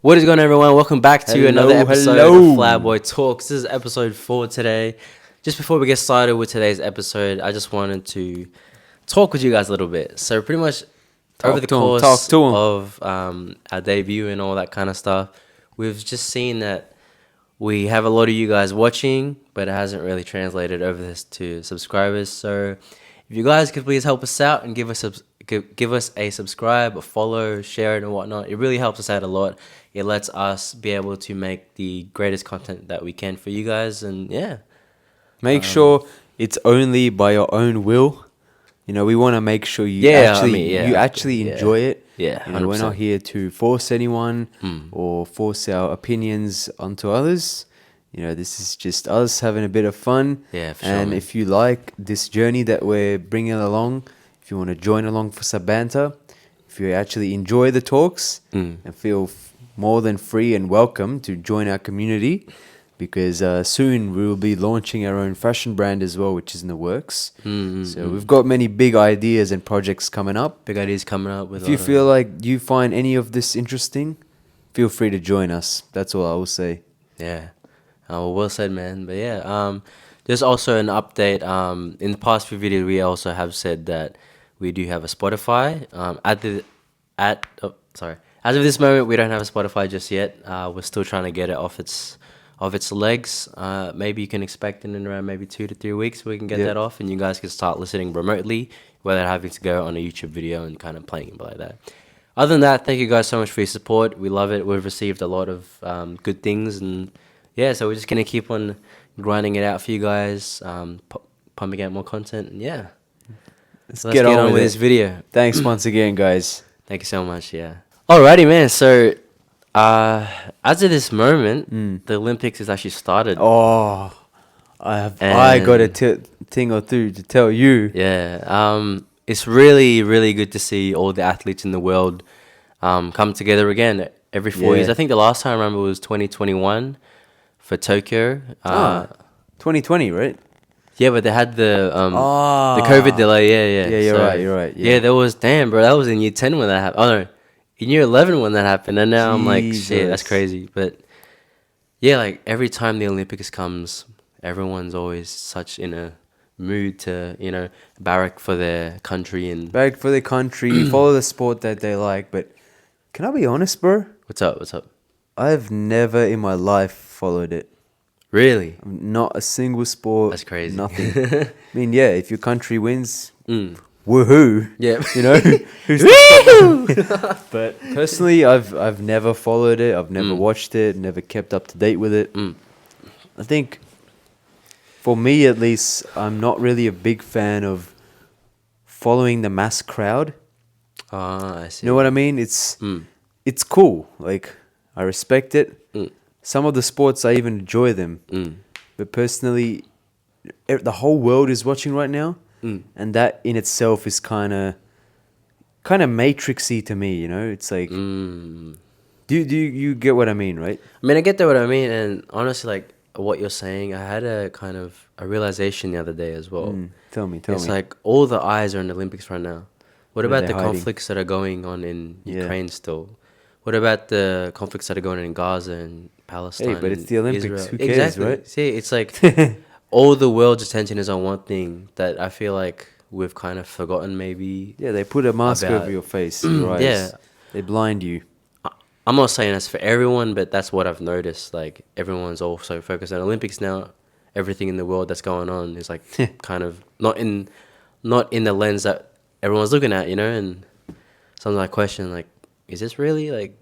What is going on, everyone? Welcome back to another episode of Flyboy Talks. This is episode 4 today. Just before we get started with today's episode, I just wanted to talk with you guys a little bit. So pretty much over the course of our debut and all that kind of stuff, we've just seen that we have a lot of you guys watching, but it hasn't really translated over this to subscribers. So if you guys could please help us out and give us a subscribe, a follow, share it and whatnot. It really helps us out a lot. It lets us be able to make the greatest content that we can for you guys. And yeah. Make sure it's only by your own will. You know, we want to make sure you actually enjoy it. Yeah, you know, we're not here to force anyone or force our opinions onto others. You know, this is just us having a bit of fun. Yeah, for and sure, if you like this journey that we're bringing along, if you want to join along for some banter, if you actually enjoy the talks and feel more than free and welcome to join our community, because soon we will be launching our own fashion brand as well, which is in the works. So we've got many big ideas and projects coming up. Big ideas coming up. If you feel like you find any of this interesting, feel free to join us. That's all I will say. Yeah. Well said, man. But yeah, there's also an update. In the past few videos, we also have said that we do have a Spotify. As of this moment, we don't have a Spotify just yet. We're still trying to get it off its legs. Maybe you can expect in around maybe 2 to 3 weeks we can get that off, and you guys can start listening remotely without having to go on a YouTube video and kind of playing it like that. Other than that, thank you guys so much for your support. We love it. We've received a lot of good things, and yeah, so we're just gonna keep on grinding it out for you guys, pumping out more content, and yeah. Let's get on with this video. Thanks once again, guys. Thank you so much. Yeah. Alrighty, man. So, as of this moment, the Olympics has actually started. Oh, I got a thing or two to tell you. Yeah. It's really, really good to see all the athletes in the world come together again every 4 years. I think the last time I remember was 2021 for Tokyo. 2020, right? Yeah, but they had the COVID delay. Yeah. Yeah, you're right. Yeah, that was damn, bro. That was in year 10 when that happened. Oh no, in year 11 when that happened, and now I'm like, shit, that's crazy. But yeah, like every time the Olympics comes, everyone's always such in a mood to, you know, barrack for their country and follow the sport that they like. But can I be honest, bro? What's up? I've never in my life followed it. Really? Not a single sport. That's crazy. Nothing. I mean, yeah, if your country wins, woohoo. Yeah. You know? Woohoo! But personally, I've never followed it. I've never watched it. Never kept up to date with it. I think, for me at least, I'm not really a big fan of following the mass crowd. I see. You know what I mean? It's cool. Like, I respect it. Some of the sports, I even enjoy them. But personally, the whole world is watching right now. And that in itself is kind of matrixy to me, you know? It's like, do you get what I mean, right? I mean, I get what I mean. And honestly, like what you're saying, I had a kind of a realization the other day as well. Tell me. It's like all the eyes are in the Olympics right now. What about the hiding? conflicts that are going on in Ukraine still? What about the conflicts that are going on in Gaza and Palestine? Hey, but it's the Olympics. Israel? Who cares, right? See, it's like all the world's attention is on one thing that I feel like we've kind of forgotten maybe. Yeah, they put a mask over your face, your eyes. Yeah. They blind you. I'm not saying that's for everyone, but that's what I've noticed. Like, everyone's also focused on Olympics now. Everything in the world that's going on is like kind of not in the lens that everyone's looking at, you know? And sometimes I question, like, is this really, like,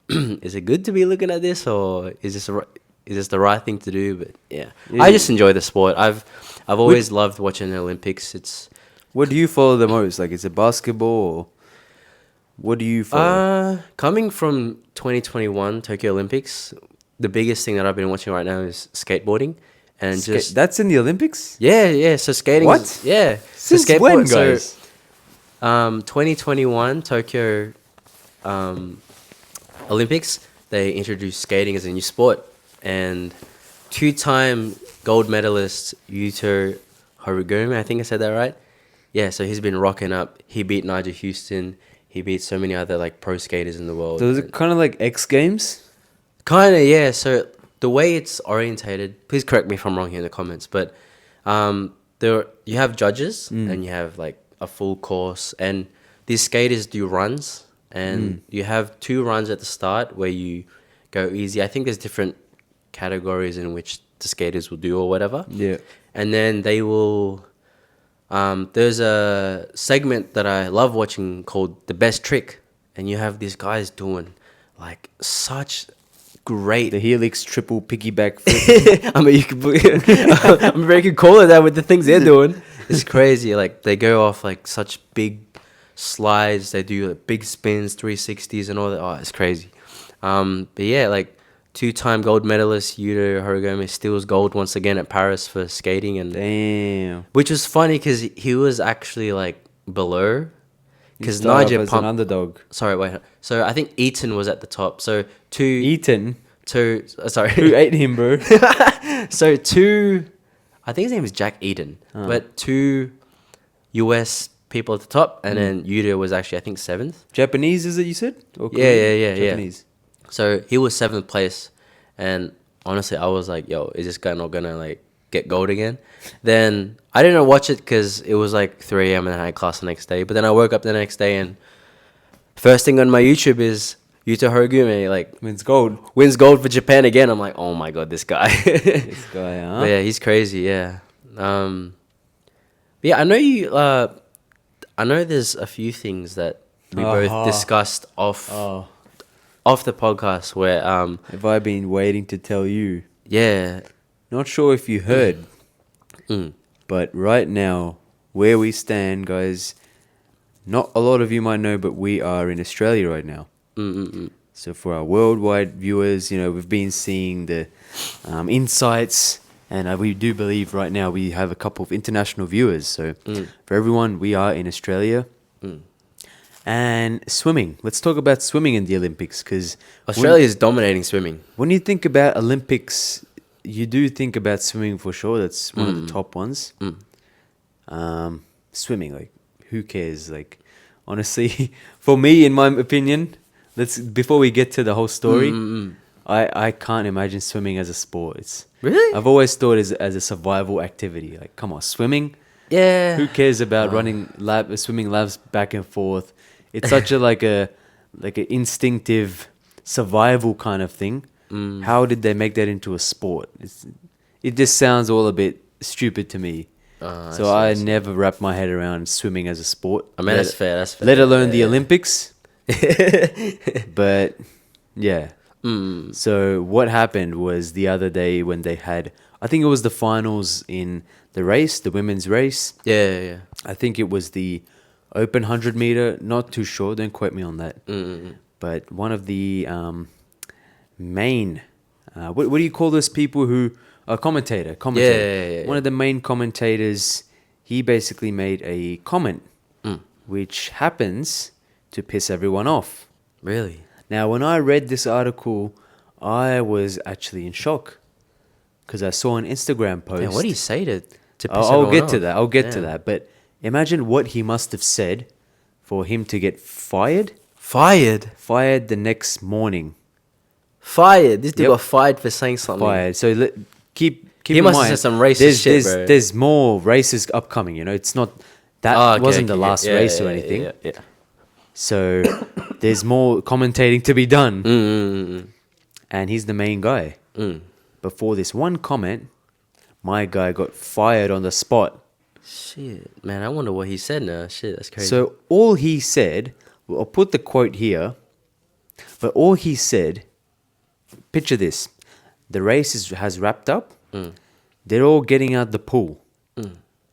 is it good to be looking at this, or is this the right thing to do? But yeah. I just enjoy the sport. I've always loved watching the Olympics. What do you follow the most? Like, is it basketball, or what do you follow? Coming from 2021 Tokyo Olympics, the biggest thing that I've been watching right now is skateboarding, and that's in the Olympics. Yeah. So skating. What? Since when, guys? So, 2021 Tokyo Olympics, they introduced skating as a new sport, and 2-time gold medalist Yuto Horigome, I think I said that right. Yeah, so he's been rocking up. He beat Nigel Houston. He beat so many other like pro skaters in the world. So is it kind of like X Games? Kind of, yeah. So the way it's orientated, please correct me if I'm wrong here in the comments, but there you have judges and you have like a full course, and these skaters do runs, and you have 2 runs at the start where you go easy. I think there's different categories in which the skaters will do or whatever. Yeah. And then they will. There's a segment that I love watching called The Best Trick, and you have these guys doing like such great. The Helix triple piggyback flip. I mean, you could. I mean, you could call it that with the things they're doing. It's crazy. Like they go off like such big slides. They do like, big spins, 360s, and all that. Oh, it's crazy. But yeah, like 2-time gold medalist Yuto Horigome steals gold once again at Paris for skating, and Damn. which was funny because he was actually like below. Because Nigel as an underdog. Sorry, wait. So I think Eaton was at the top. So Eaton? Sorry. Who ate him, bro? So I think his name is Jack Eden, but 2 US people at the top, and then Yuto was actually I think 7th. Japanese, is it you said? Or Yeah. Japanese. So he was 7th place, and honestly, I was like, "Yo, is this guy not gonna like get gold again?" Then I didn't watch it because it was like 3 a.m. and I had class the next day. But then I woke up the next day, and first thing on my YouTube is Yuto Horigome like Wins gold. wins gold for Japan again. I'm like, oh my god, this guy. This guy, huh? But yeah, he's crazy. Yeah. Yeah, I know you. I know there's a few things that we both discussed off the podcast where Have I been waiting to tell you? yeah. Not sure if you heard, but right now, where we stand, guys, not a lot of you might know, but we are in Australia right now. So for our worldwide viewers, we've been seeing the insights, and we do believe right now we have a couple of international viewers. So for everyone, we are in Australia. And swimming. Let's talk about swimming in the Olympics, because Australia is dominating swimming. when you think about Olympics, you do think about swimming for sure. That's one of the top ones. Swimming, like, who cares? Like, honestly, for me, in my opinion, before we get to the whole story, I can't imagine swimming as a sport. Really? I've always thought as a survival activity. Like, come on, swimming. Yeah. Who cares about swimming laps back and forth? It's such a instinctive survival kind of thing. How did they make that into a sport? It just sounds all a bit stupid to me. So I never wrap my head around swimming as a sport. I mean, that's fair. Let alone the Olympics. But yeah. So what happened was the other day when they had, I think it was the finals in the race, the women's race. Yeah. I think it was the open 100 meter. Not too sure. Don't quote me on that. But one of the main, what do you call those people who are commentator? Yeah. One of the main commentators, he basically made a comment, which happens to piss everyone off. Really? Now, when I read this article, I was actually in shock because I saw an Instagram post. Yeah, what do you say to piss I'll everyone get off? to that. I'll get to that. But imagine what he must have said for him to get fired. Fired the next morning. Fired? This dude Yep. got fired for saying something. Fired. So keep He in must have mind, said some racist shit, bro. There's more races upcoming. It's not that wasn't the last race or anything. Yeah. So there's more commentating to be done. And he's the main guy. But for this one comment, my guy got fired on the spot. Shit, man, I wonder what he said now. Shit, that's crazy. So all he said, I'll put the quote here, but all he said, picture this, the race has wrapped up, they're all getting out the pool,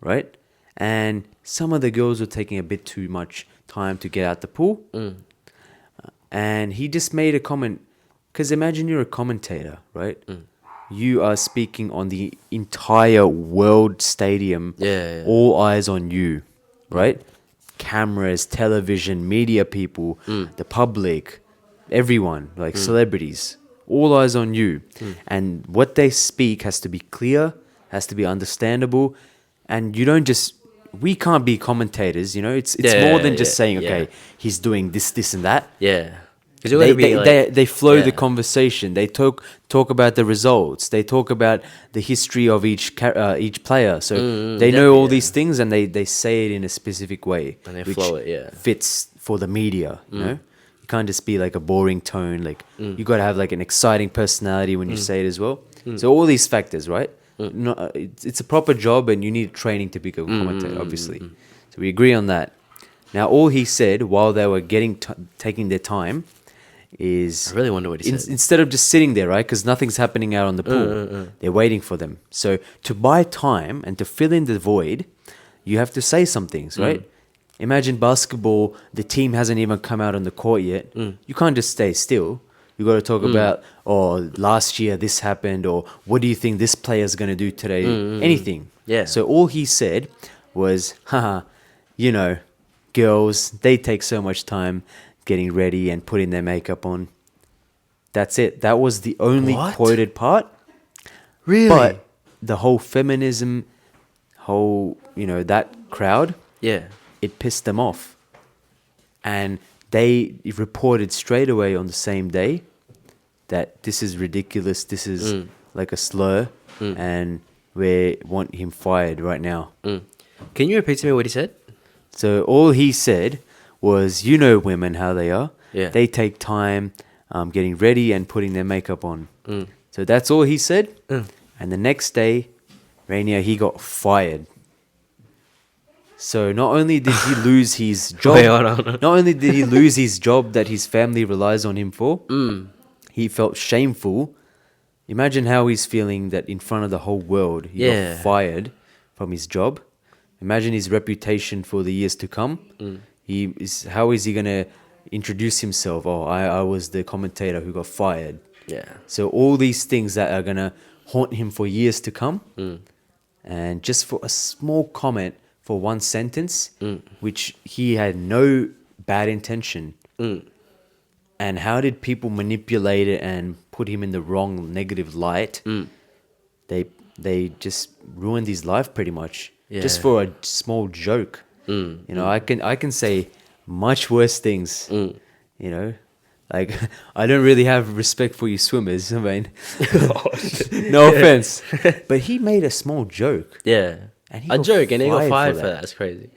right? And some of the girls were taking a bit too much time to get out the pool. And he just made a comment, because imagine you're a commentator, right? You are speaking on the entire world stadium, all eyes on you, right? Cameras, television, media people, the public, everyone, like celebrities, all eyes on you. And what they speak has to be clear, has to be understandable, and you don't just we can't be commentators, you know. It's more than just saying, okay, he's doing this, and that. Yeah. They flow the Yeah. conversation. They talk about the results. They talk about the history of each player. So they know all these things, and they say it in a specific way, And they which flow it, fits for the media. You know, you can't just be like a boring tone. Like you got to have like an exciting personality when you say it as well. So all these factors, right? No, it's a proper job, and you need training to be a commentator, obviously. So we agree on that. Now, all he said while they were taking their time is... I really wonder what he said. Instead of just sitting there, right? Because nothing's happening out on the pool. They're waiting for them. So to buy time and to fill in the void, you have to say some things, right? Imagine basketball, the team hasn't even come out on the court yet. You can't just stay still. You got to talk about, last year this happened, or what do you think this player's going to do today? Anything. Yeah. So all he said was, haha, you know, girls, they take so much time getting ready and putting their makeup on. That's it. That was the only quoted part. Really? But the whole feminism, that crowd, it pissed them off. And they reported straight away on the same day that this is ridiculous, this is like a slur, and we want him fired right now. Can you repeat to me what he said? So all he said was, you know women, how they are. Yeah. They take time getting ready and putting their makeup on. So that's all he said. And the next day, Rainier, he got fired. So not only did he lose his job, not only did he lose his job that his family relies on him for, he felt shameful. Imagine how he's feeling that in front of the whole world, he got fired from his job. Imagine his reputation for the years to come. How is he going to introduce himself? Oh, I was the commentator who got fired. Yeah. So all these things that are going to haunt him for years to come. And just for a small comment, for one sentence, which he had no bad intention. And how did people manipulate it and put him in the wrong negative light? They just ruined his life pretty much. Just for a small joke. You know, I can say much worse things. You know, like I don't really have respect for you swimmers. I mean, no offense, but he made a small joke. Yeah. And a joke, and he got fired for that. That's crazy.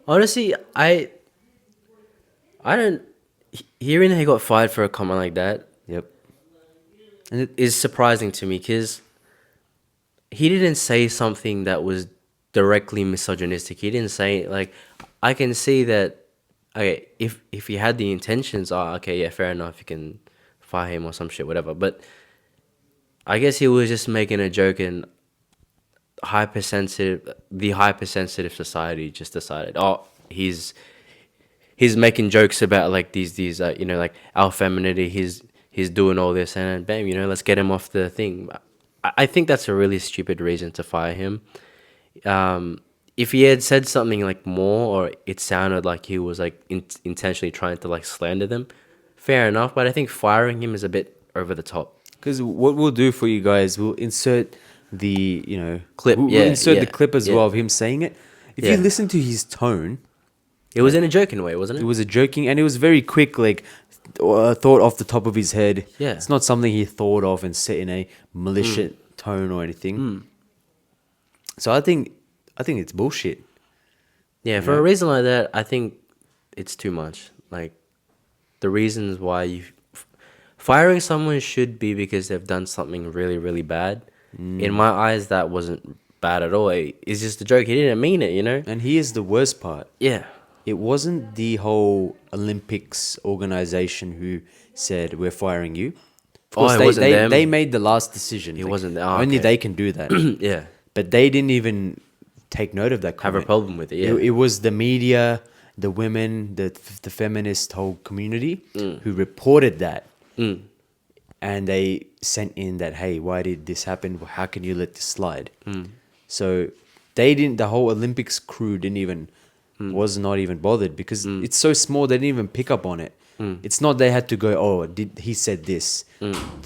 Honestly, I don't... Hearing that he got fired for a comment like that... Yep. And it is surprising to me, because he didn't say something that was directly misogynistic. He didn't say... Like, I can see that... Okay, if he had the intentions, fair enough, you can fire him or some shit, whatever. But I guess he was just making a joke, and... the hypersensitive society just decided, he's making jokes about like these like our femininity, he's doing all this, and bam, let's get him off the thing. I think that's a really stupid reason to fire him. If he had said something like more, or it sounded like he was like intentionally trying to like slander them, fair enough, but I think firing him is a bit over the top. Because what we'll do for you guys, we'll insert the clip. We'll insert the clip as well of him saying it. If you listen to his tone, it was in a joking way, wasn't it? It was a joking, and it was very quick, like thought off the top of his head. Yeah, it's not something he thought of and said in a malicious tone or anything. So I think it's bullshit. Yeah, for a reason like that, I think it's too much. Like, the reasons why firing someone should be because they've done something really, really bad. In my eyes, that wasn't bad at all. It's just a joke. He didn't mean it, And here's the worst part. Yeah. It wasn't the whole Olympics organization who said, we're firing you. Of course, it wasn't them. They made the last decision. It wasn't them. Only they can do that. Yeah. But they didn't even take note of that comment. Have a problem with it, yeah. It was the media, the women, the feminist whole community who reported that. And they sent in that, hey, why did this happen? How can you let this slide? So the whole Olympics crew was not even bothered, because it's so small, they didn't even pick up on it. It's not they had to go, he said this.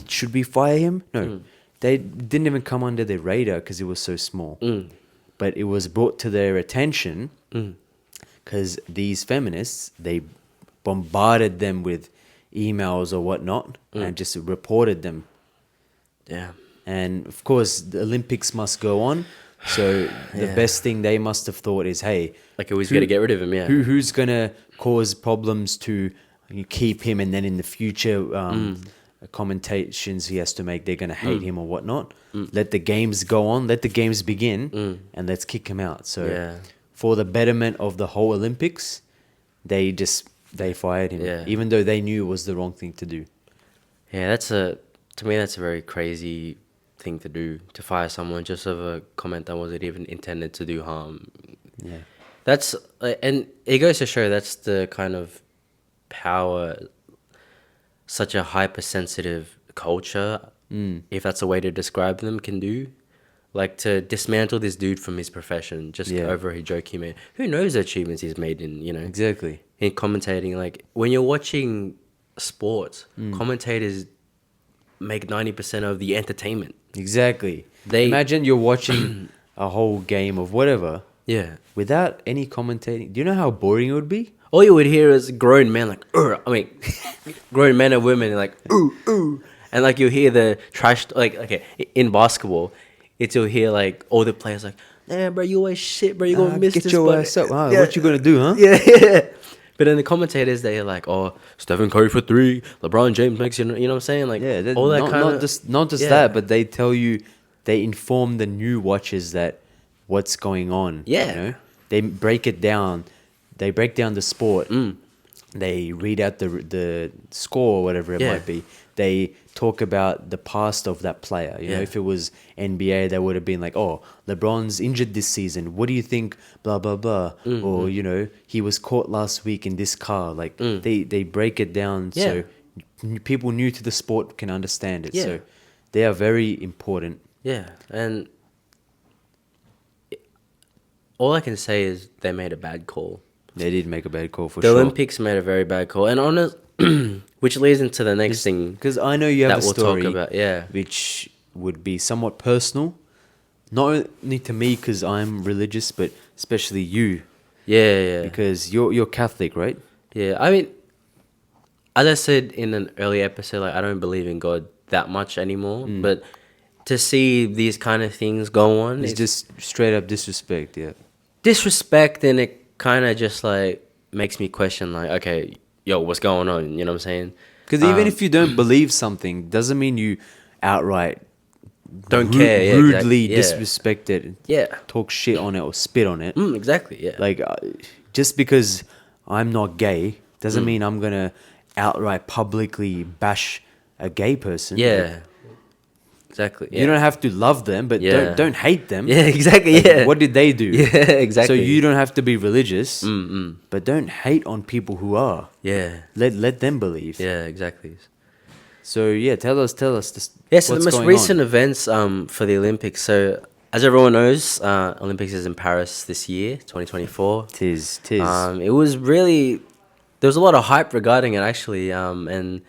Should we fire him? No. They didn't even come under their radar because it was so small. but it was brought to their attention because these feminists, they bombarded them with emails or whatnot and just reported them. Yeah. And of course, the Olympics must go on. So the best thing they must have thought is, hey, like who's going to get rid of him? Yeah. Who's going to cause problems to keep him, and then in the future commentations he has to make, they're going to hate him or whatnot. Let the games go on, let the games begin, and let's kick him out. So for the betterment of the whole Olympics, they fired him, even though they knew it was the wrong thing to do. Yeah, to me that's a very crazy thing to do, to fire someone just of a comment that wasn't even intended to do harm. Yeah, that's and it goes to show that's the kind of power such a hypersensitive culture, if that's a way to describe them, can do. Like, to dismantle this dude from his profession just over a joke he made. Who knows the achievements he's made in, exactly, in commentating. Like, when you're watching sports, commentators make 90% of the entertainment. Exactly. Imagine you're watching a whole game of whatever. Yeah. Without any commentating. Do you know how boring it would be? All you would hear is grown men like, grown men and women like, ooh, ooh. And like you'll hear the trash, like, okay, in basketball, you'll hear like all the players like, damn, bro, you always shit, bro, you're going to miss get this. Get your ass up. What you going to do, huh? Yeah. But then the commentators, they're like, oh, Stephen Curry for 3, LeBron James makes, you know what I'm saying? Like, all that kind of... Not just that, but they tell you, they inform the new watchers that what's going on. Yeah. You know? They break it down. They break down the sport. They read out the score or whatever it might be. They talk about the past of that player. You know, if it was NBA, they would have been like, oh, LeBron's injured this season. What do you think? Blah, blah, blah. Or, he was caught last week in this car. Like, they break it down so people new to the sport can understand it. Yeah. So they are very important. Yeah. And all I can say is they made a bad call. They did make a bad call for the sure. The Olympics made a very bad call. And which leads into the next thing. Because I know you have a story talk about, which would be somewhat personal. Not only to me because I'm religious, but especially you. Yeah. Because you're Catholic, right? Yeah. I mean, as I said in an earlier episode, like, I don't believe in God that much anymore. But to see these kind of things go on... It's just straight up disrespect, Disrespect, and it kind of just, like, makes me question, like, okay, yo, what's going on? You know what I'm saying? Because even if you don't believe something, doesn't mean you outright don't care, rudely disrespect it, talk shit on it or spit on it. Exactly, yeah. Like, just because I'm not gay doesn't mean I'm gonna outright publicly bash a gay person. Yeah. Exactly. Yeah. You don't have to love them, but don't hate them. Yeah, exactly. Like, what did they do? Yeah, exactly. So you don't have to be religious, but don't hate on people who are. Yeah. Let them believe. Yeah, exactly. So tell us this. Yeah, so the most recent events for the Olympics. So as everyone knows, Olympics is in Paris this year, 2024. Tis. It was really, there was a lot of hype regarding it actually, and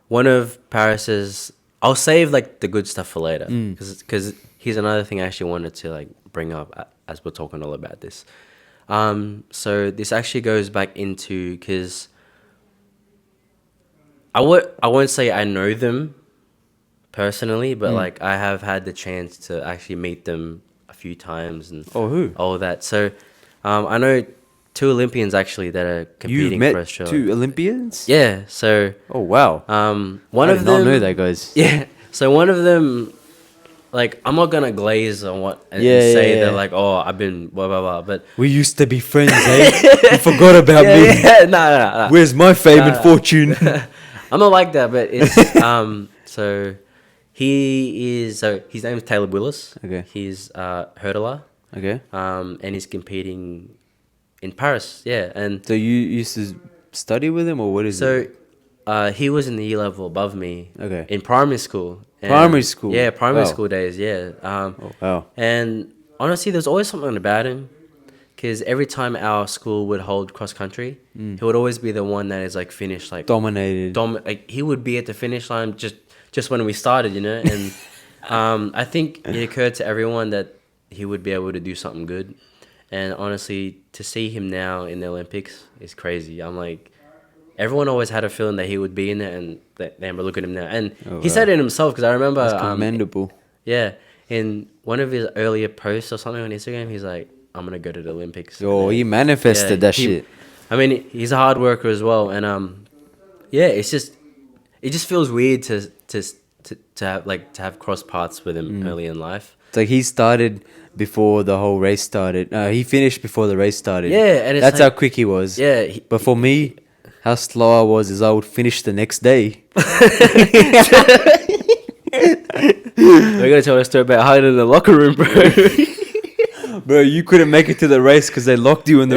one of Paris's, I'll save like the good stuff for later, because here's another thing I actually wanted to like bring up as we're talking all about this. So this actually goes back into, because I won't say I know them personally, but like I have had the chance to actually meet them a few times and all that. So I know 2 Olympians actually that are competing for Australia. You've met 2 Olympians? Yeah. So. Oh wow. One I of did them. not know that, guys. Yeah. So one of them, like, I'm not gonna glaze on what and say that like, oh, I've been blah blah blah. But we used to be friends, eh? You forgot about me. Yeah. No. Where's my fame and fortune? I'm not like that, but it's so he is, so his name is Taylor Willis. Okay. He's hurdler. Okay. And he's competing in Paris. Yeah. And so you used to study with him, or what is it? So he was in the year level above me. Okay. In primary school. Primary school. Yeah, primary school days. Yeah. Oh wow. And honestly, there's always something about him. Because every time our school would hold cross country, he would always be the one that is like finished, like dominated. Like he would be at the finish line just when we started, you know. And I think it occurred to everyone that he would be able to do something good. And honestly, to see him now in the Olympics is crazy. I'm like, everyone always had a feeling that he would be in there, and damn, but look at him now. And he said it himself, because I remember, That's commendable. yeah, in one of his earlier posts or something on Instagram, he's like, "I'm gonna go to the Olympics." Oh, he manifested that shit. I mean, he's a hard worker as well, and yeah, it just feels weird to have cross paths with him early in life. It's like he started before the whole race started. He finished before the race started. Yeah, and it's that's like, how quick he was. Yeah, but for me, how slow I was is I would finish the next day. We're gonna tell a story about hiding in the locker room, bro. Bro, you couldn't make it to the race because they locked you in the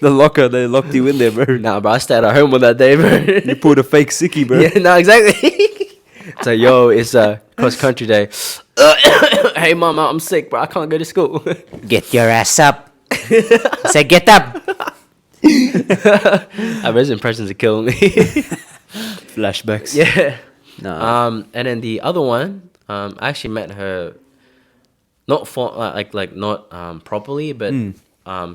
locker. They locked you in there, bro. Nah, bro, I stayed at home on that day, bro. You pulled a fake sickie, bro. Yeah, no, exactly. So, yo, it's cross country day. Hey, mama, I'm sick, bro. I can't go to school. Get your ass up. Say, get up. Those impressions are killing me. Flashbacks. Yeah. No. And then the other one, I actually met her, not not properly, but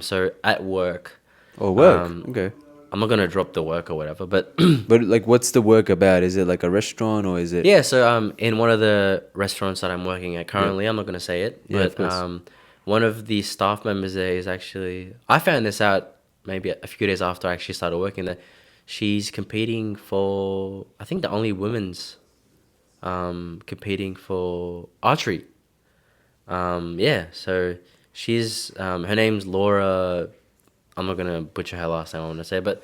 so at work. Oh, work. Okay. I'm not gonna drop the work or whatever, but but like, what's the work about? Is it like a restaurant or is it? yeah. So in one of the restaurants that I'm working at currently, I'm not gonna say it, but one of the staff members there is actually, I found this out maybe a few days after I actually started working there. She's competing for, I think, the only women's competing for archery. Yeah, so she's her name's Laura. I'm not gonna butcher her last name, I want to say, but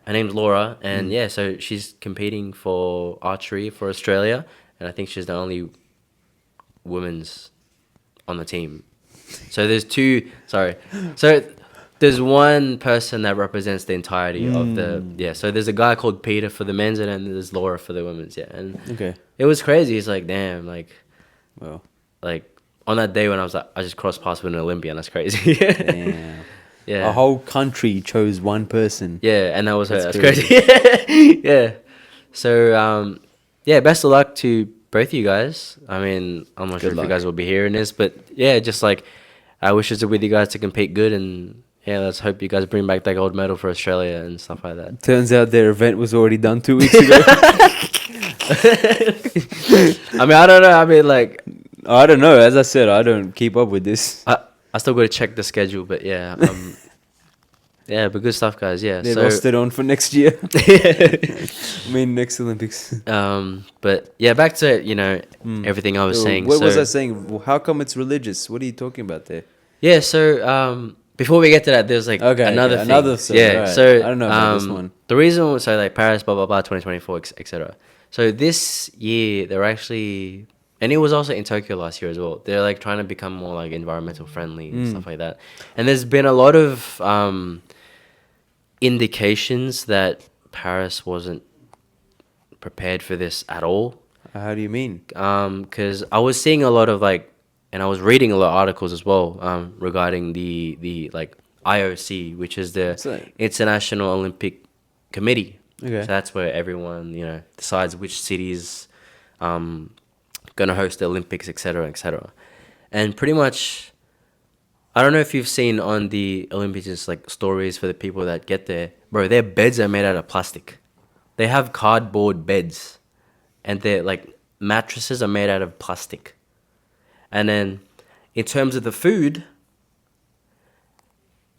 her name's Laura, and yeah, so she's competing for archery for Australia, and I think she's the only women's on the team. So there's two. Sorry, so there's one person that represents the entirety of the, yeah. So there's a guy called Peter for the men's, and then there's Laura for the women's. Yeah, and it was crazy. It's like, damn, like, well, like on that day when I was like, I just crossed paths with an Olympian. That's crazy. yeah. Yeah. A whole country chose one person. Yeah, and that was her. That's crazy. Yeah. So, yeah, best of luck to both of you guys. I mean, I'm not sure if you guys will be hearing this, but yeah, just like, I wish it with you guys to compete good, and yeah, let's hope you guys bring back that gold medal for Australia and stuff like that. Turns out their event was already done 2 weeks ago. I mean, I don't know. I mean, like, I don't know. As I said, I don't keep up with this. I still got to check the schedule, but yeah, yeah, but good stuff, guys. Yeah, they lost it on for next year. I mean, next Olympics. But yeah, back to everything I was saying. What was I saying? How come it's religious? What are you talking about there? Yeah, so before we get to that, there's like another thing. Yeah, right. So I don't know about this one. The reason, so like Paris, blah blah blah, 2024, etc. So this year they're actually. And it was also in Tokyo last year as well. They're like trying to become more like environmental friendly and stuff like that. And there's been a lot of indications that Paris wasn't prepared for this at all. How do you mean? Because I was seeing a lot of like, and I was reading a lot of articles as well regarding the like IOC, which is the International Olympic Committee. Okay. So that's where everyone decides which cities gonna host the Olympics, etc., etc. And pretty much, I don't know if you've seen on the Olympics just like stories for the people that get there, bro. Their beds are made out of plastic. They have cardboard beds, and their like mattresses are made out of plastic. And then, in terms of the food,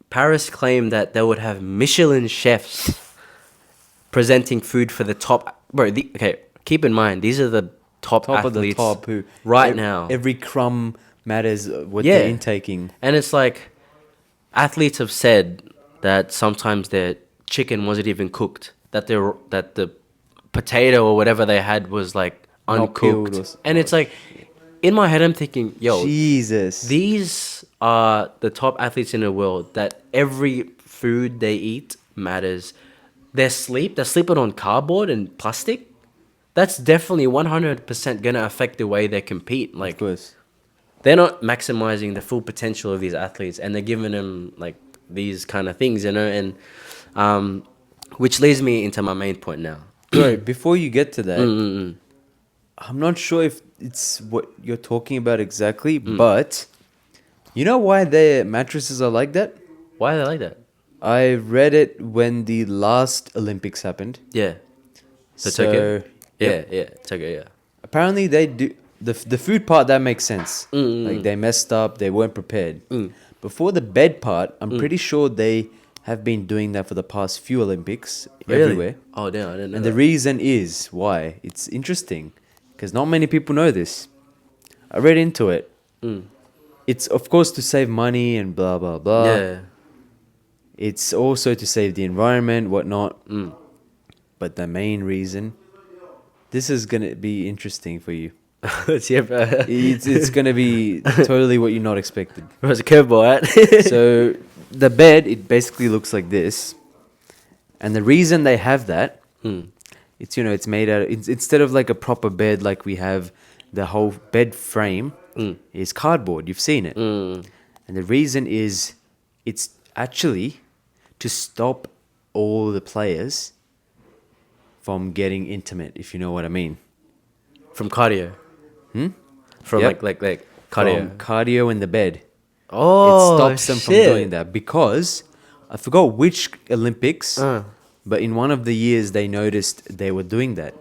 Paris claimed that they would have Michelin chefs presenting food for the top. Bro, okay, keep in mind these are the top athletes of the top who now. Every crumb matters what they're intaking. And it's like athletes have said that sometimes their chicken wasn't even cooked, that the potato or whatever they had was like uncooked. And it's like, in my head I'm thinking, yo, Jesus, these are the top athletes in the world that every food they eat matters. They're sleeping on cardboard and plastic. That's definitely 100% going to affect the way they compete. Like, of course. They're not maximizing the full potential of these athletes, and they're giving them like these kind of things, and which leads me into my main point now. Right, before you get to that, I'm not sure if it's what you're talking about exactly, but You know why their mattresses are like that? Why are they like that? I read it when the last Olympics happened. Yeah. So Tokyo? Yep. Yeah, Tokyo, yeah. Apparently they do the food part that makes sense. Like they messed up, they weren't prepared. But for the bed part, I'm pretty sure they have been doing that for the past few Olympics everywhere. Oh, damn, I didn't know And that. the reason is why it's interesting because not many people know this. I read into it. It's of course to save money and blah blah blah. Yeah. It's also to save the environment, whatnot. But the main reason, this is gonna be interesting for you. Yeah, bro. It's gonna be totally what you're not expected. It was a curveball, right? So the bed, it basically looks like this, and the reason they have that, it's it's made out. Instead of like a proper bed, like we have, the whole bed frame is cardboard. You've seen it, and the reason is, it's actually to stop all the players from getting intimate, if you know what I mean. From cardio. From Yep. like cardio. From cardio in the bed. Oh, It stops them from doing that because I forgot which Olympics, but in one of the years they noticed they were doing that.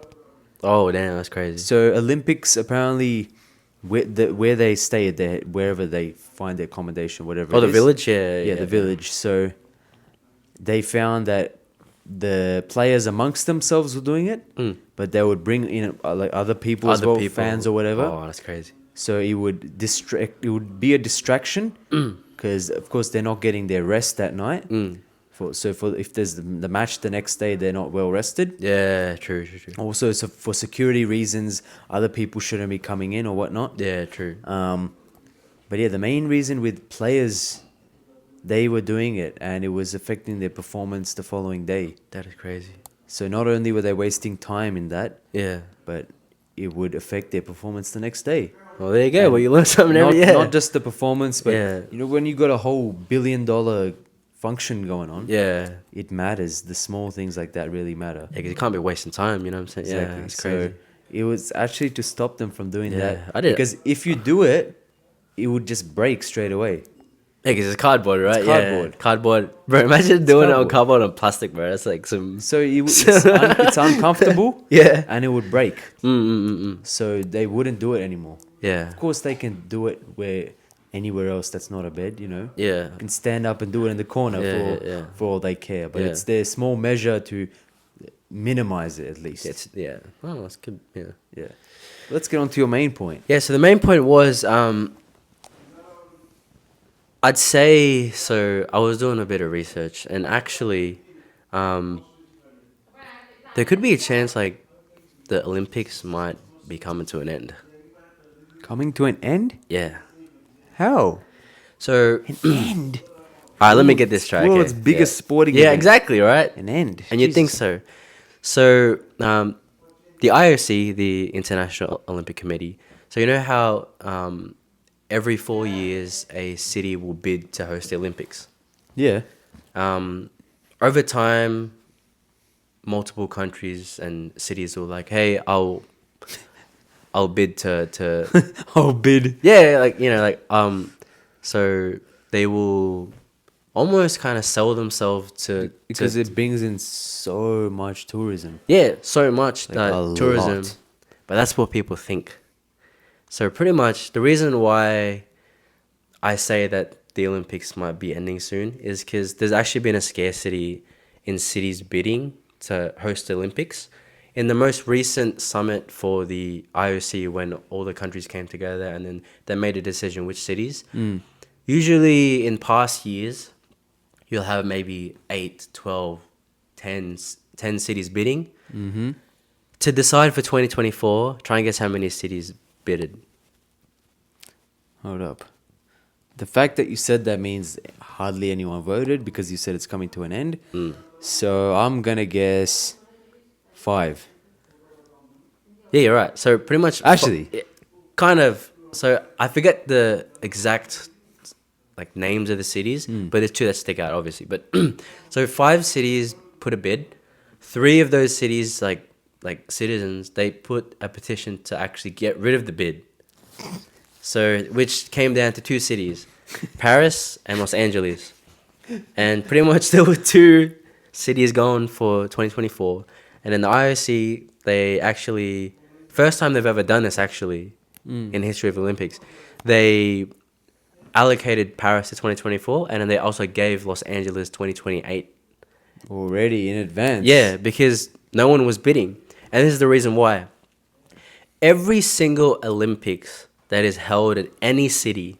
Oh, damn, that's crazy. So Olympics apparently, where they stay, wherever they find their accommodation, whatever. Oh, it the is. village? Yeah, Yeah, the village. So they found that the players amongst themselves were doing it, but they would bring in like other people as well, fans or whatever. Oh, that's crazy. So it would distract. It would be a distraction because, of course, they're not getting their rest that night. For if there's the match the next day, they're not well rested. Yeah, true. Also, so for security reasons, other people shouldn't be coming in or whatnot. Yeah, true. But yeah, the main reason with players, they were doing it, and it was affecting their performance the following day. That is crazy. So not only were they wasting time in that, Yeah. but it would affect their performance the next day. Well, there you go. Well, you learn something every year. Not just the performance, but Yeah. when you got a whole $1 billion function going on, Yeah. it matters. The small things like that really matter. Yeah, 'cause you can't be wasting time, you know what I'm saying? Exactly. Yeah, it's crazy. So it was actually to stop them from doing Yeah, that. I did- Because if you do it, it would just break straight away. Yeah, 'cause it's cardboard, right? It's cardboard. Yeah. Cardboard. Bro, imagine doing it on cardboard. cardboard and plastic, bro. That's like some... So it's uncomfortable. Yeah. And it would break. So they wouldn't do it anymore. Yeah. Of course, they can do it anywhere else that's not a bed, Yeah. You can stand up and do it in the corner Yeah. for all they care. But Yeah. it's their small measure to minimize it at least. Yeah. Oh, that's good. Yeah. Yeah. Let's get on to your main point. Yeah, so the main point was, I'd say, so I was doing a bit of research, and actually, there could be a chance, like, the Olympics might be coming to an end. Coming to an end? Yeah. How? So, An end? all right, let me get this straight. World's okay? biggest sporting Yeah, event. exactly, right? An end. And you'd think Jesus. so. So, the IOC, the International Olympic Committee, so you know how every 4 years a city will bid to host the Olympics? Yeah. Over time, multiple countries and cities will like, hey, I'll bid to Oh, bid. yeah, like so they will almost kind of sell themselves to Because it brings in so much tourism. yeah, so much Like a tourism, lot. but that's what people think. So pretty much the reason why I say that the Olympics might be ending soon is because there's actually been a scarcity in cities bidding to host the Olympics. In the most recent summit for the IOC, when all the countries came together and then they made a decision which cities, usually in past years, you'll have maybe 8, 12, 10 cities bidding. To decide for 2024, try and guess how many cities bidded. Hold up. The fact that you said that means hardly anyone voted because you said it's coming to an end. So I'm going to guess 5. Yeah, you're right. So pretty much... Actually. kind of... So I forget the exact like names of the cities, but there's 2 that stick out, obviously. But so 5 cities put a bid. 3 of those cities, like citizens, they put a petition to actually get rid of the bid. So, which came down to 2 cities. Paris and Los Angeles. And pretty much there were two cities going for 2024. And then the IOC, they actually, first time they've ever done this actually in the history of Olympics, they allocated Paris to 2024 and then they also gave Los Angeles 2028. Already in advance. Yeah, because no one was bidding. And this is the reason why. Every single Olympics that is held in any city,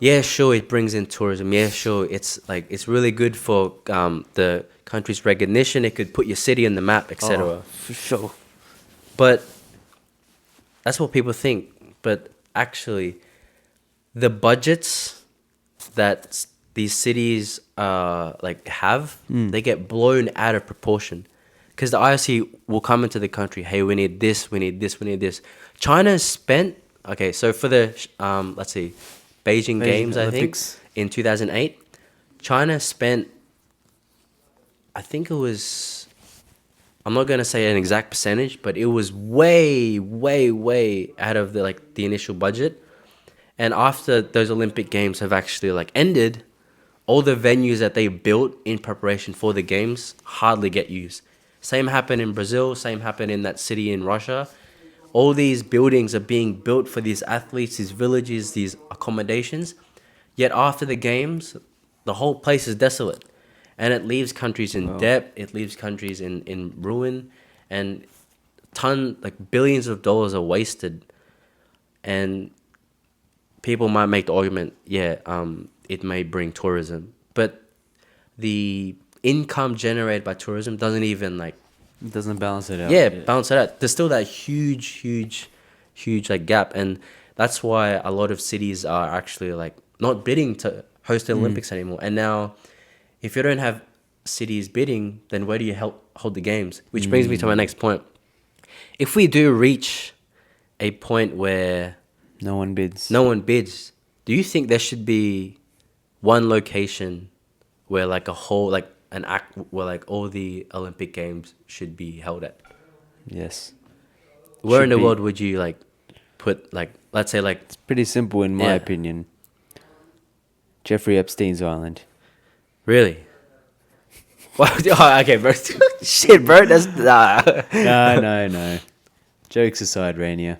yeah, sure, it brings in tourism. Yeah, sure, it's really good for the country's recognition. It could put your city on the map, etc. Oh, for sure. But that's what people think. But actually, the budgets that these cities have, they get blown out of proportion. Because the IOC will come into the country, hey, we need this, we need this, we need this. China spent, okay, so for the, let's see, Beijing Games, Olympics. I think, in 2008, China spent, I think it was, I'm not going to say an exact percentage, but it was way, way, way out of the initial budget. And after those Olympic Games have actually ended, all the venues that they built in preparation for the games hardly get used. Same happened in Brazil, same happened in that city in Russia. All these buildings are being built for these athletes, these villages, these accommodations. Yet after the games, the whole place is desolate. And it leaves countries in debt, it leaves countries in ruin, and billions of dollars are wasted. And people might make the argument, it may bring tourism. But the income generated by tourism doesn't even It doesn't balance it out. Yeah, balance it out. There's still that huge gap, and that's why a lot of cities are actually not bidding to host the Olympics anymore. And now, if you don't have cities bidding, then where do you hold the games? Which brings me to my next point. If we do reach a point where no one bids, do you think there should be one location where a whole an act where all the Olympic Games should be held at? Yes. Where in the world would you put let's say It's pretty simple in my opinion. Jeffrey Epstein's island. Really? Okay, bro. Shit, bro. That's No. Jokes aside, Rainier.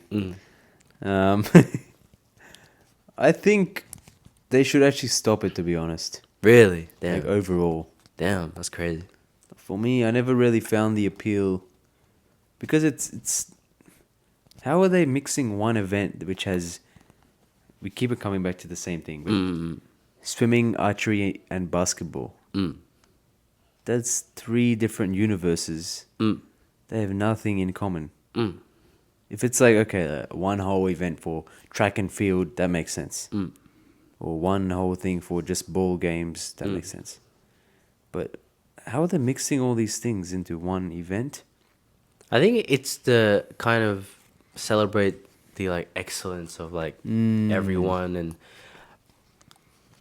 I think they should actually stop it, to be honest. Really? Damn. Overall. Damn, that's crazy. For me, I never really found the appeal because it's how are they mixing one event which has, we keep it coming back to the same thing, but swimming, archery, and basketball. That's 3 different universes. They have nothing in common. If it's one whole event for track and field, that makes sense. Or one whole thing for just ball games, that makes sense. But how are they mixing all these things into one event? I think it's to kind of celebrate the excellence of everyone, and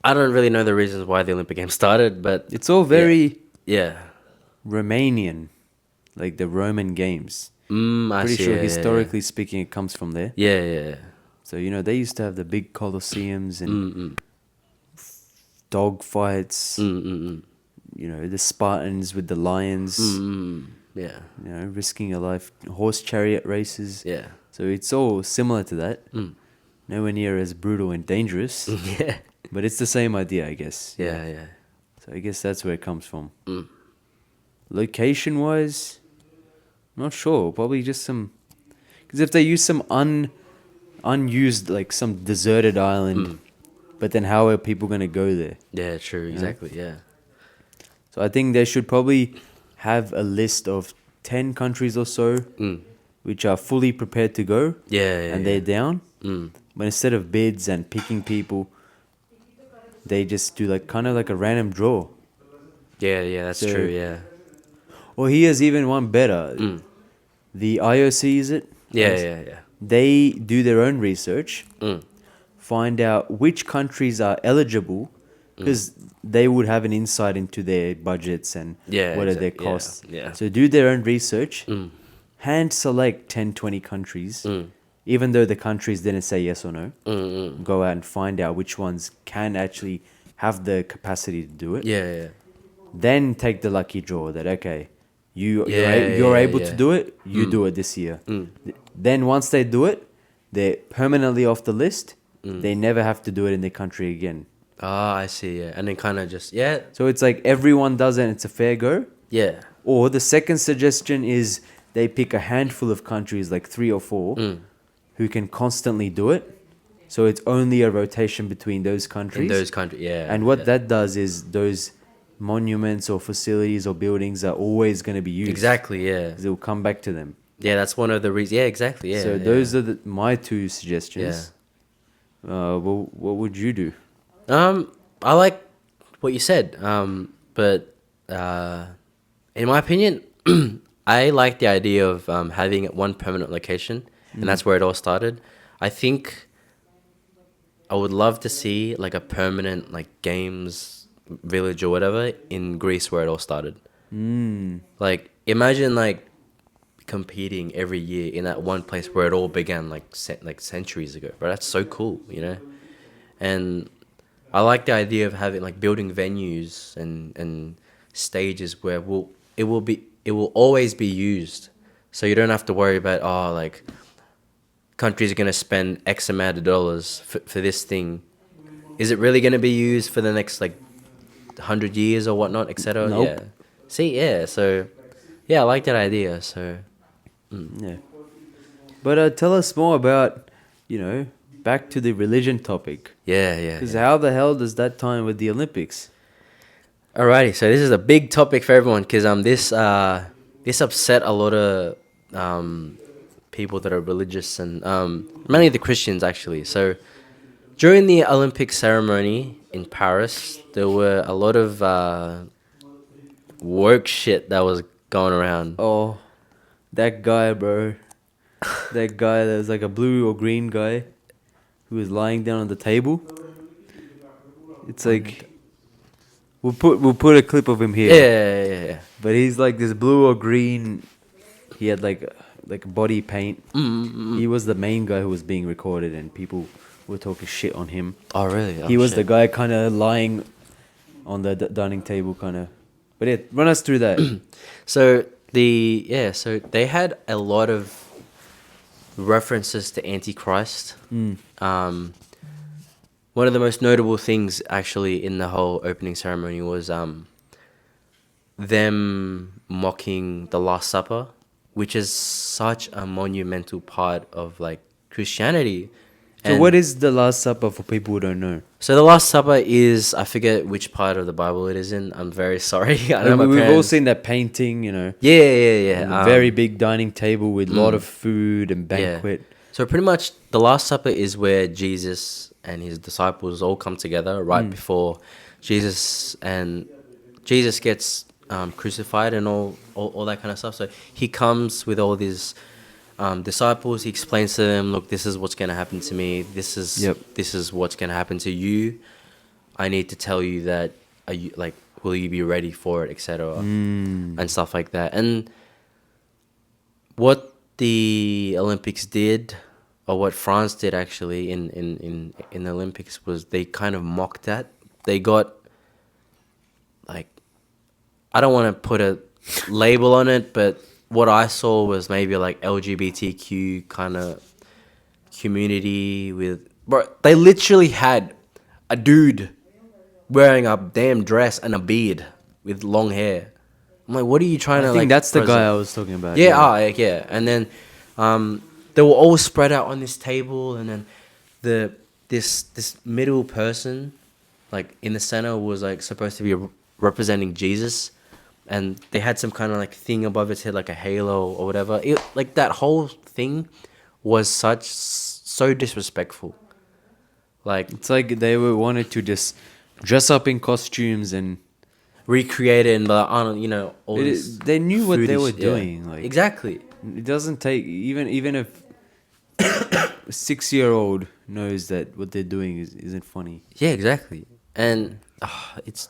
I don't really know the reasons why the Olympic Games started, but it's all very yeah Romanian, like the Roman games. Pretty Sure, historically speaking, it comes from there. Yeah. So they used to have the big colosseums and dog fights. The Spartans with the lions. Yeah. Risking your life. Horse chariot races. Yeah. So it's all similar to that. Nowhere near as brutal and dangerous. Yeah. But it's the same idea, I guess. Yeah. So I guess that's where it comes from. Location-wise, not sure. Probably just some... Because if they use some unused, some deserted island, but then how are people going to go there? Yeah, true. Exactly, yeah. So I think they should probably have a list of 10 countries or so which are fully prepared to go. And they're down. But instead of bids and picking people, they just do kind of a random draw. Yeah, that's true, yeah. Or here's even one better. The IOC, is it? Yeah. They do their own research, find out which countries are eligible, because they would have an insight into their budgets and what are their costs. Yeah. So do their own research, hand select 10, 20 countries, even though the countries didn't say yes or no, go out and find out which ones can actually have the capacity to do it. Yeah. Then take the lucky draw that, okay, you're Yeah, able to yeah. do it, you do it this year. Then once they do it, they're permanently off the list. They never have to do it in their country again. Ah, I see. Yeah, and then kind of just yeah, So it's like everyone does it and it's a fair go. yeah. Or the second suggestion is they pick a handful of countries, like 3 or 4, who can constantly do it. So it's only a rotation between those countries. In those countries, yeah. And what yeah. that does is those monuments or facilities or buildings are always going to be used. Exactly, yeah. 'Cause it will come back to them. Yeah, that's one of the reasons. Yeah, exactly. Yeah. So those are my 2 suggestions. Yeah. What would you do? I like what you said. But in my opinion, I like the idea of having one permanent location, and that's where it all started. I think I would love to see like a permanent like games village or whatever in Greece where it all started. Like imagine like competing every year in that one place where it all began like centuries ago. Bro, that's so cool, you know. And I like the idea of having like building venues and stages where it will always be used, so you don't have to worry about like countries are gonna spend X amount of dollars for this thing. Is it really gonna be used for the next like 100 years or whatnot, etc.? Nope. Yeah. See, yeah. So, yeah, I like that idea. So, Yeah. But tell us more about, back to the religion topic. yeah. Because how the hell does that tie in with the Olympics? Alrighty, so this is a big topic for everyone because this upset a lot of people that are religious and mainly the Christians actually. So during the Olympic ceremony in Paris, there were a lot of woke shit that was going around. Oh, that guy, bro. That guy that was like a blue or green guy who was lying down on the table. It's like we'll put a clip of him here. Yeah. But he's like this blue or green. He had like body paint. He was the main guy who was being recorded, and people were talking shit on him. Oh really? Oh, He was shit. the guy kind of lying on the dining table, kind of. But yeah, run us through that. So they had a lot of references to Antichrist. One of the most notable things actually in the whole opening ceremony was them mocking the Last Supper, which is such a monumental part of like Christianity. So what is the Last Supper for people who don't know? So the Last Supper is, I forget which part of the Bible it is in. I'm very sorry. I know my We've all parents- seen that painting, Yeah. a very big dining table with a lot of food and banquet. So pretty much the Last Supper is where Jesus and his disciples all come together right before Jesus gets crucified and all that kind of stuff. So he comes with all these disciples. He explains to them, look, this is what's going to happen to me. This is what's going to happen to you. I need to tell you that, will you be ready for it, etc. And stuff like that. And what the Olympics did, or what France did actually in the Olympics, was they kind of mocked that. They got, like, I don't want to put a label on it, but what I saw was maybe like LGBTQ kind of community with... Bro, they literally had a dude wearing a damn dress and a beard with long hair. I'm like, what are you trying to I think like... that's the present? guy I was talking about. Yeah. And then they were all spread out on this table, and then this middle person, like in the center, was like supposed to be representing Jesus, and they had some kind of like thing above its head, like a halo or whatever. Like that whole thing was so disrespectful. Like It's like they wanted to just dress up in costumes and recreate it and like, all this. they knew what they foodish- were yeah. doing. Like Exactly. it doesn't take even if a 6-year-old knows that what they're doing isn't funny. Yeah, exactly. And it's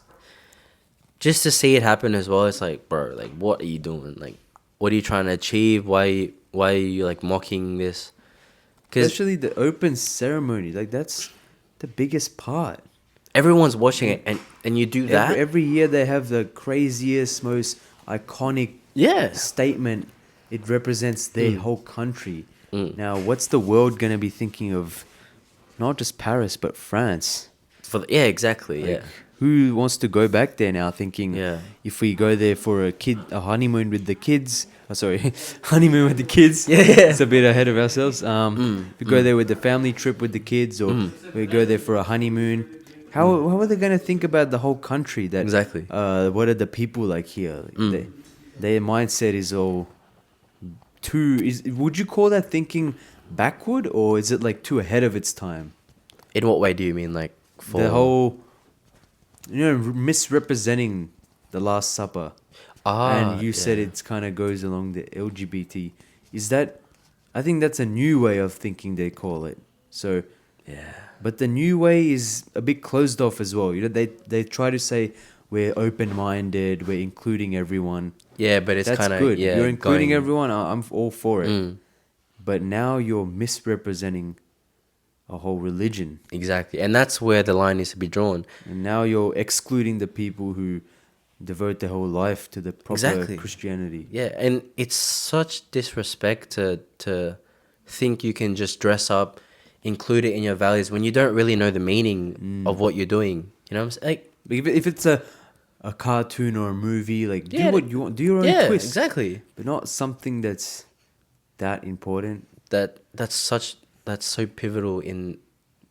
just to see it happen as well. It's like, bro, like, what are you doing? Like, what are you trying to achieve? Why are you like mocking this? Especially the open ceremony. Like, that's the biggest part. everyone's watching it, and you do that. Every year they have the craziest, most iconic Yeah. statement. It represents their whole country. Now, what's the world going to be thinking of? Not just Paris, but France. Yeah, exactly. Like, Yeah. who wants to go back there now thinking Yeah. if we go there for a honeymoon with the kids, honeymoon with the kids. Yeah, yeah. It's a bit ahead of ourselves. We go there with the family trip with the kids, or we go there for a honeymoon. How are they going to think about the whole country? That Exactly. What are the people like here? Their mindset is all too. Would you call that thinking backward, or is it like too ahead of its time? In what way do you mean, like for The whole, misrepresenting the Last Supper. And you said it kind of goes along the LGBT. Is that? I think that's a new way of thinking. They call it so. Yeah. But the new way is a bit closed off as well. They try to say we're open minded, we're including everyone. Yeah, but it's That's kind of good. yeah. You're including going- everyone. I'm all for it. But now you're misrepresenting a whole religion, Exactly, and that's where the line needs to be drawn. and now you're excluding the people who devote their whole life to the proper Exactly. Christianity. Yeah, and it's such disrespect to think you can just dress up, include it in your values when you don't really know the meaning of what you're doing. You know what I'm saying? Like, If it's a cartoon or a movie, like Yeah, do what you want, do your own yeah, twist, exactly. but not something that's that important. That's so pivotal in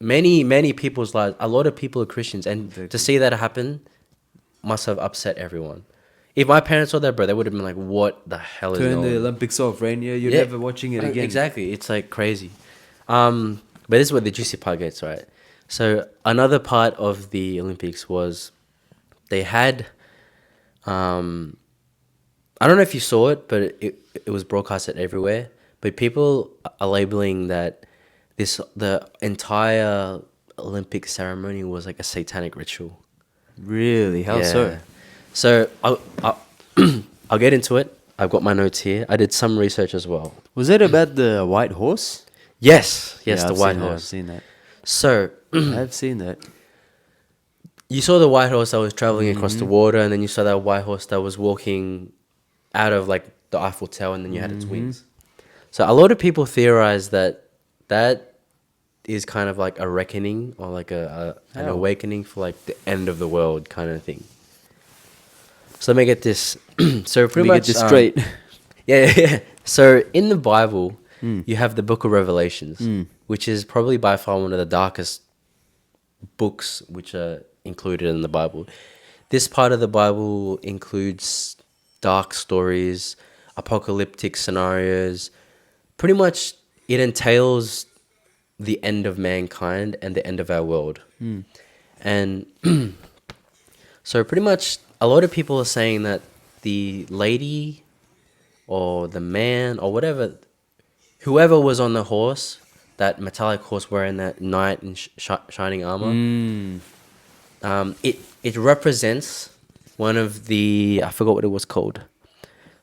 many people's lives. A lot of people are Christians, and to see that happen must have upset everyone. If my parents saw that, bro, they would have been like, "What the hell is Turn going the on?" Olympics off, Rainier. You're Yeah. never watching it again. Exactly, it's like crazy. But this is where the juicy part gets, right? So another part of the Olympics was they had, I don't know if you saw it, but it was broadcasted everywhere. But people are labeling that the entire Olympic ceremony was like a satanic ritual. Really? How so? So I'll get into it. I've got my notes here. I did some research as well. Was it about the white horse? Yes, Yeah, the I've white seen that, I've horse. seen that. So I've seen that. you saw the white horse that was traveling across the water, and then you saw that white horse that was walking out of like the Eiffel Tower, and then you had its wings. So a lot of people theorize that is kind of like a reckoning or like an awakening for like the end of the world kind of thing. So let me get this. So pretty much get this straight. Yeah. So in the Bible, you have the Book of Revelations, which is probably by far one of the darkest books which are included in the Bible. This part of the Bible includes dark stories, apocalyptic scenarios. Pretty much it entails the end of mankind and the end of our world. And so pretty much a lot of people are saying that the lady or the man or whatever, whoever was on the horse, that metallic horse wearing that knight in shining armor, it represents one of the, I forgot what it was called.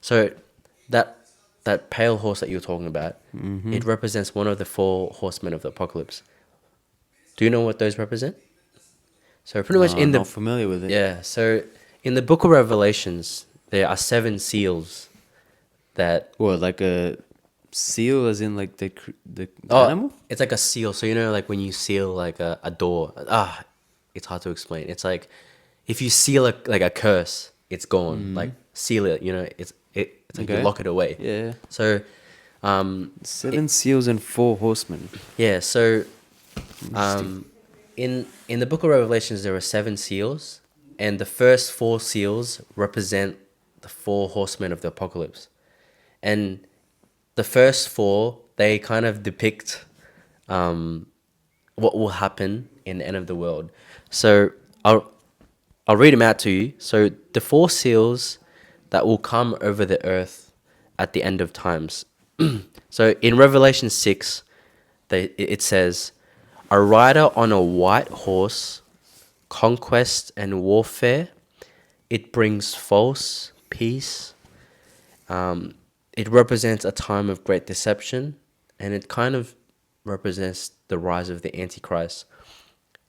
So that pale horse that you were talking about, it represents one of the 4 horsemen of the apocalypse. Do you know what those represent? So pretty much I'm not familiar with it. yeah, so in the Book of Revelations, there are 7 seals that What, like a seal, as in like the animal? It's like a seal. So you know, like when you seal like a door. It's hard to explain. It's like if you seal like a curse, it's gone. Like seal it. You know, it's like you Okay. lock it away. Yeah. So 7 seals and 4 horsemen. yeah. So in the Book of Revelations, there are 7 seals, and the first 4 seals represent the 4 horsemen of the apocalypse, and the first 4, they kind of depict what will happen in the end of the world. So I'll read them out to you. So the 4 seals that will come over the earth at the end of times. So in Revelation 6, it says, "A rider on a white horse, conquest and warfare. It brings false peace. It represents a time of great deception, and it kind of represents the rise of the Antichrist.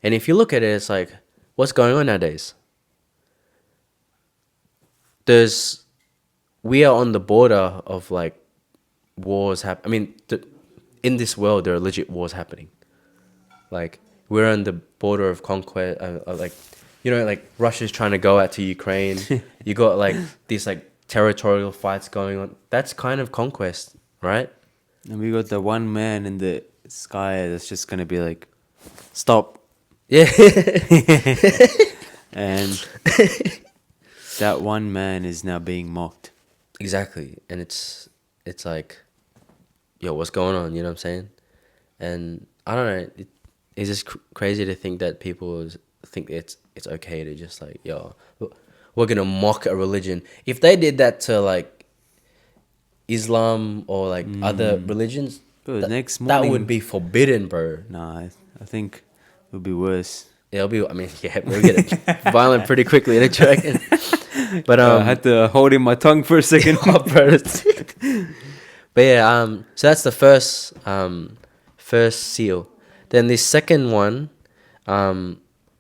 And if you look at it, it's like, what's going on nowadays? We are on the border of like wars I mean, in this world, there are legit wars happening. Like, we're on the border of conquest, like, like Russia's trying to go out to Ukraine. You got like these like territorial fights going on. That's kind of conquest, right? And we got the one man in the sky that's just gonna be like, stop. Yeah. And that one man is now being mocked. Exactly. And it's like, yo, what's going on? You know what I'm saying? And I don't know. It's just crazy to think that people think it's okay to just like, yo, we're gonna mock a religion. If they did that to like Islam or like other religions, Bro, next morning, that would be forbidden, bro. Nah, I think it would be worse. It'll be. I mean, yeah, we'll get violent pretty quickly. Don't you reckon? But I had to hold in my tongue for a second. Oh, bro. But yeah, so that's the first seal. Then the second one,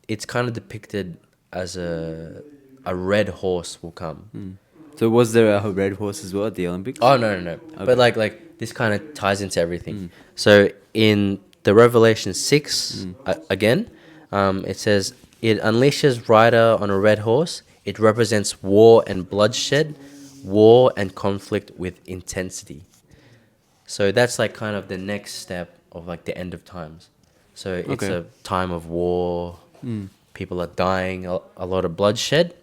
it's kind of depicted as a red horse will come. So was there a red horse as well at the Olympics? Oh no. Okay. But like this kind of ties into everything. So in the Revelation 6 again, it says it unleashes rider on a red horse. It represents war and bloodshed, war and conflict with intensity. So that's like kind of the next step of like the end of times. So it's a time of war. People are dying, a lot of bloodshed.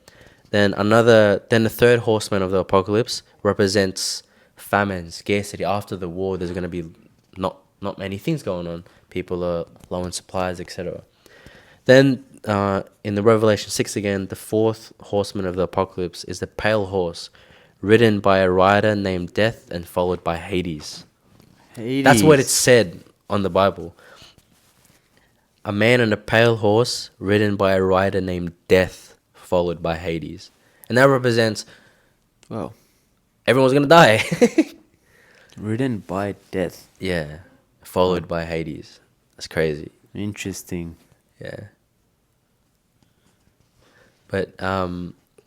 Then the third horseman of the apocalypse represents famine, scarcity. After the war, there's going to be not many things going on. People are low on supplies, etc. Then in the Revelation 6 again, the fourth horseman of the apocalypse is the pale horse, ridden by a rider named Death and followed by Hades. That's what it said on the Bible. A man on a pale horse, ridden by a rider named Death, followed by Hades. And that represents, Well, everyone's going to die. ridden by death. Yeah, followed by Hades. That's crazy. Interesting. Yeah. But,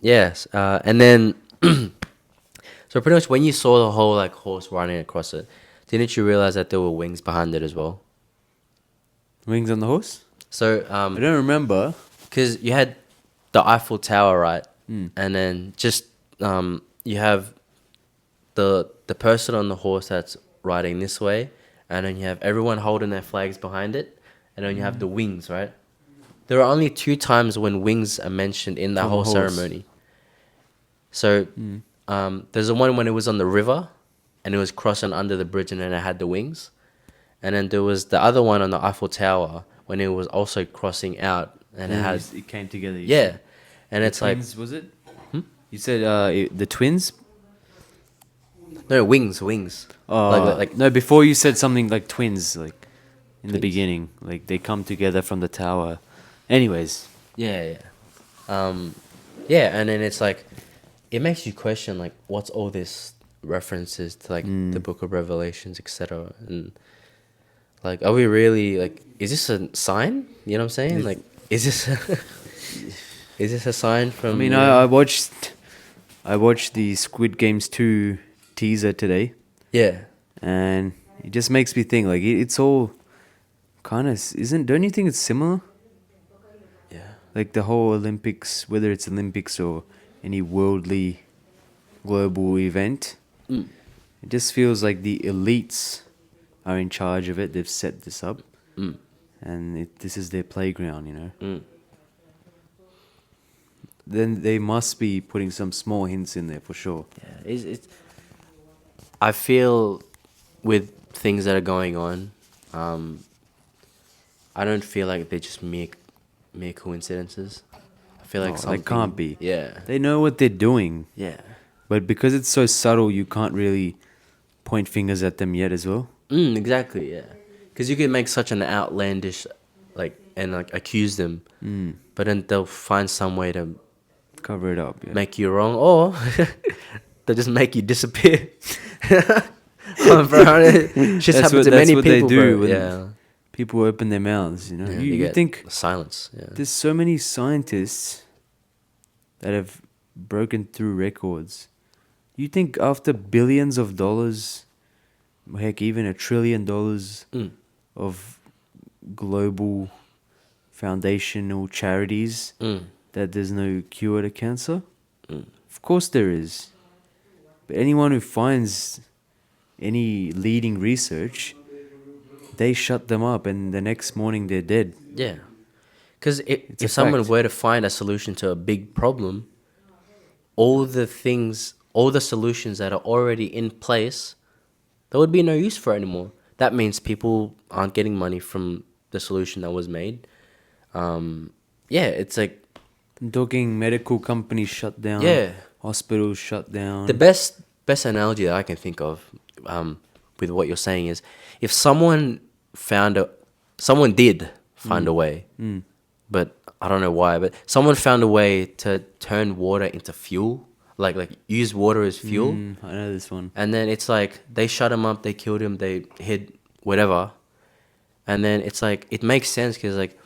yes. And then, so pretty much when you saw the whole like horse riding across it, didn't you realize that there were wings behind it as well? Wings on the horse? So, I don't remember. because you had the Eiffel Tower, right? And then just you have the person on the horse that's riding this way, and then you have everyone holding their flags behind it, and then you have the wings, right? There are only 2 times when wings are mentioned in the On the whole horse. ceremony. So there's the one when it was on the river, and it was crossing under the bridge, and then it had the wings. And then there was the other one on the Eiffel Tower when it was also crossing out, and it had It came together. yeah, and it's like Twins, was it? You said the twins? no wings. Like No, before you said something like twins, like in the beginning, like they come together from the tower. Anyways, yeah. And then it's like it makes you question like what's all this references to like the Book of Revelations, etc. And like, are we really like? Is this a sign? You know what I'm saying? Like, is this is this a sign from? I mean, I watched the Squid Games 2 teaser today, yeah. and it just makes me think like it's all kind of don't you think it's similar? Yeah. Like the whole Olympics, whether it's Olympics or any worldly global event, it just feels like the elites are in charge of it. They've set this up, and this is their playground, you know. Then they must be putting some small hints in there for sure. Yeah, it's. I feel with things that are going on, I don't feel like they're just mere coincidences. I feel like They something can't be. Yeah, They know what they're doing, yeah. but because it's so subtle, you can't really point fingers at them yet as well. Exactly. Yeah, because you can make such an outlandish, like, and like accuse them, but then they'll find some way to Cover it up. Yeah. make you wrong, or they'll just make you disappear. Bro, it just happens to many people. They do. Bro. Yeah. People open their mouths. You know, Yeah, you think silence. Yeah. there's so many scientists that have broken through records. You think after billions of dollars, heck, even $1 trillion of global foundational charities, that there's no cure to cancer? Of course there is. But anyone who finds any leading research, they shut them up and the next morning they're dead. Yeah. Because if someone were to find a solution to a big problem, all the solutions that are already in place, there would be no use for it anymore. That means people aren't getting money from the solution that was made. It's like... I'm talking medical companies shut down. Yeah. Hospitals shut down. The best analogy that I can think of with what you're saying is if someone did find a way, but I don't know why, but someone found a way to turn water into fuel, like use water as fuel. I know this one. And then it's like they shut him up, they killed him, they hid whatever. And then it's like it makes sense because like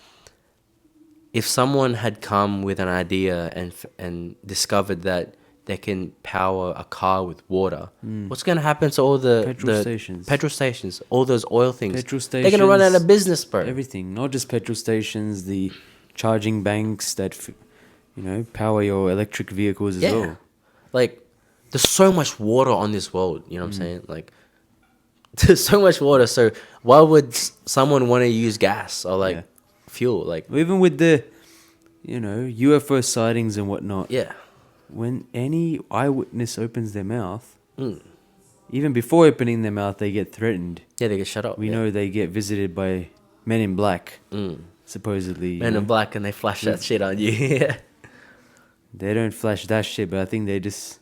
if someone had come with an idea and discovered that they can power a car with water, what's going to happen to all the petrol stations, all those oil things? Petrol stations. They're going to run out of business, bro. Everything, not just petrol stations, the charging banks that, power your electric vehicles as well. Like, there's so much water on this world, you know what I'm saying? Like, there's so much water, so why would someone want to use gas or, fuel? Like, even with the, UFO sightings and whatnot. Yeah. When any eyewitness opens their mouth, even before opening their mouth, they get threatened. Yeah, they get shut up. We know they get visited by men in black, supposedly. Men in black, and they flash that shit on you. Yeah. They don't flash that shit, but I think they just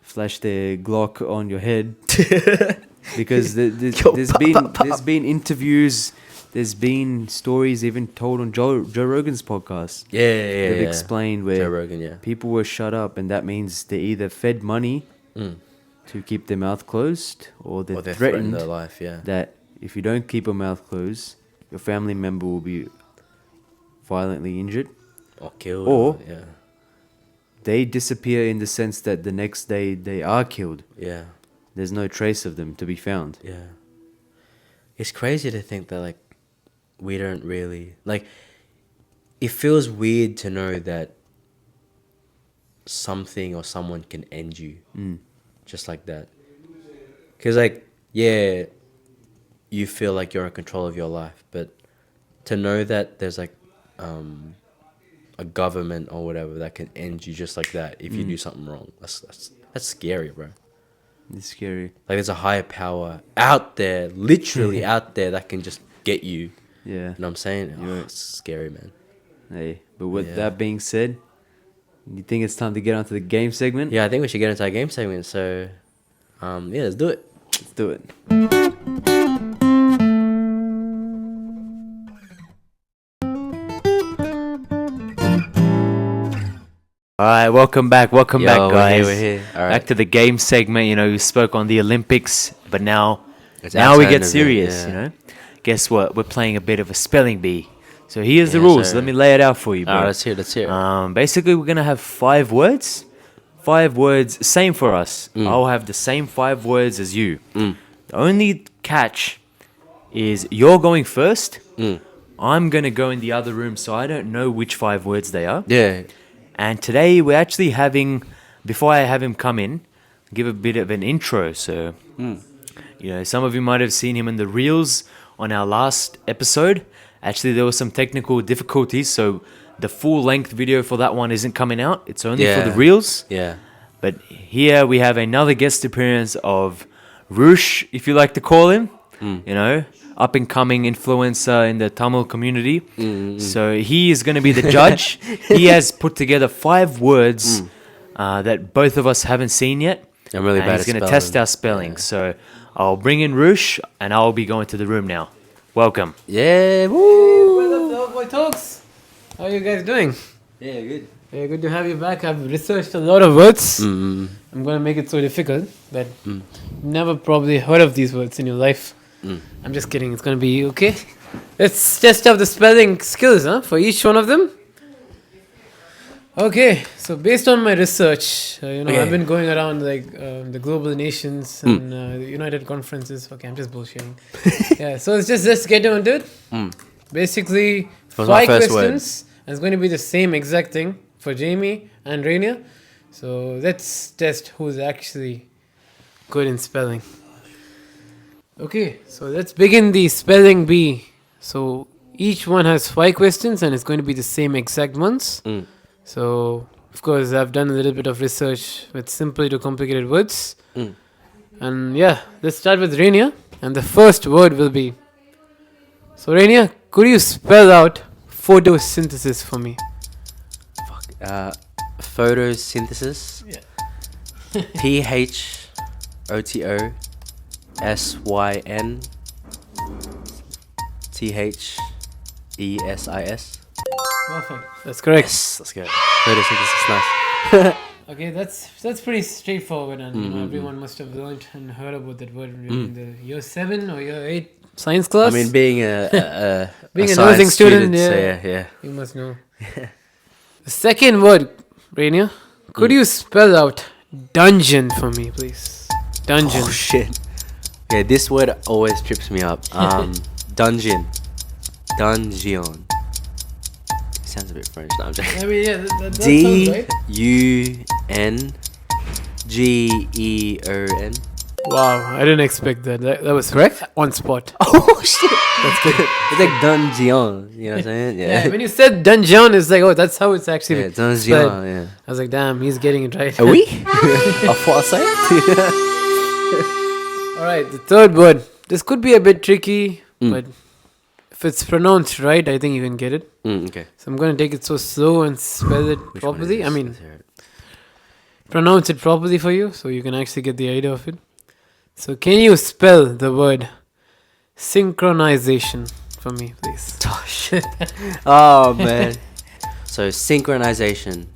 flash their Glock on your head. Because there's been interviews, there's been stories even told on Joe Rogan's podcast. Yeah. They've explained where Joe Rogan, people were shut up, and that means they either fed money to keep their mouth closed, or they're threatened their life. Yeah. That if you don't keep your mouth closed, your family member will be violently injured or killed. Or they disappear in the sense that the next day they are killed. Yeah. There's no trace of them to be found. Yeah. It's crazy to think that, like, we don't really... Like, it feels weird to know that something or someone can end you. Just like that. Because, like, yeah, you feel like you're in control of your life. But to know that there's, like, a government or whatever that can end you just like that if you do something wrong. That's scary, bro. It's scary. Like there's a higher power out there, literally out there, that can just get you. Yeah. You know what I'm saying? Oh, it's scary, man. Hey, but with that being said, you think it's time to get onto the game segment? Yeah, I think we should get into our game segment. So, let's do it. Let's do it. All right, welcome back, guys. We're here. All right. Back to the game segment. We spoke on the Olympics, but now we get serious. Guess what? We're playing a bit of a spelling bee. So here's the rules. Let me lay it out for you, bro. All right, let's hear it. Basically, we're gonna have 5 words. 5 words, same for us. I'll have the same 5 words as you. The only catch is you're going first. I'm gonna go in the other room, so I don't know which 5 words they are. Yeah. And today we're actually having, before I have him come in, give a bit of an intro. So, some of you might have seen him in the reels on our last episode. Actually, there were some technical difficulties, so the full-length video for that one isn't coming out. It's only for the reels. Yeah. But here we have another guest appearance of Rush, if you like to call him. Up-and-coming influencer in the Tamil community. So he is going to be the judge. He has put together 5 words that both of us haven't seen yet. I'm really bad at spelling. He's going to test our spelling. Yeah. So I'll bring in Rush, and I'll be going to the room now. Welcome. Yeah. Woo! What's up, Dog Boy Talks? How are you guys doing? Yeah, good. Yeah, good to have you back. I've researched a lot of words. I'm going to make it so difficult that you've never probably heard of these words in your life. I'm just kidding. It's going to be okay. Let's test out the spelling skills for each one of them. Okay, so based on my research, I've been going around like the global nations and the United conferences. Okay, I'm just bullshitting. Yeah, so let's get down to it. Basically, 5 questions. And it's going to be the same exact thing for Jamy and Rainier. So let's test who's actually good in spelling. Okay, so let's begin the spelling bee. So each one has 5 questions and it's going to be the same exact ones. So, of course, I've done a little bit of research with simple to complicated words. And yeah, let's start with Rainier. And the first word will be... So, Rainier, could you spell out photosynthesis for me? Photosynthesis. Yeah. PHOTOSYNTHESIS. Perfect. That's correct. Yes, that's good. Photosynthesis, nice. Okay, that's pretty straightforward, and everyone must have learned and heard about that word in the year 7 or year 8 science class. I mean, being a being a science nursing student, so yeah. You must know. The second word, Rainier, could you spell out dungeon for me, please? Dungeon. Oh shit. Okay, this word always trips me up. Dungeon. Sounds a bit French. No, I'm joking. I mean, yeah, that sounds right. DUNGEON. Wow, I didn't expect that. That was correct on spot. Oh shit! That's good. It's like dungeon. You know what I'm saying? Yeah. When you said dungeon, it's like, oh, that's how it's actually. Yeah, dungeon. spelled. Yeah. I was like, damn, he's getting it right. Are we? A français? All right, the third word. This could be a bit tricky, but if it's pronounced right, I think you can get it. Okay. So I'm going to take it so slow and spell it Which one properly. is I this? mean, Let's hear it. pronounce it properly for you so you can actually get the idea of it. So can you spell the word synchronization for me, please? Oh shit. Oh man. So synchronization.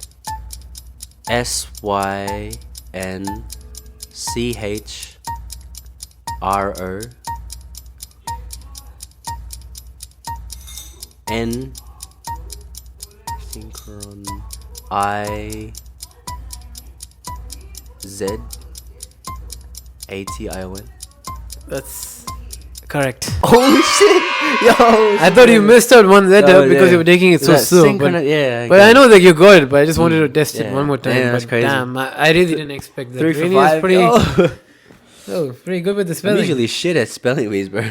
SYNCHRON synchron IZATION. That's correct. Oh shit! Yo, I thought you missed out one letter Oh, because yeah. you were taking it so slow. But, yeah. but I know that you got it, but I just wanted to test it Yeah. one more time. Yeah, that's but crazy. damn, I really didn't expect that. 3 for Rainier is 5. pretty, Yo. pretty good with the I'm spelling. usually shit at spelling these, bro.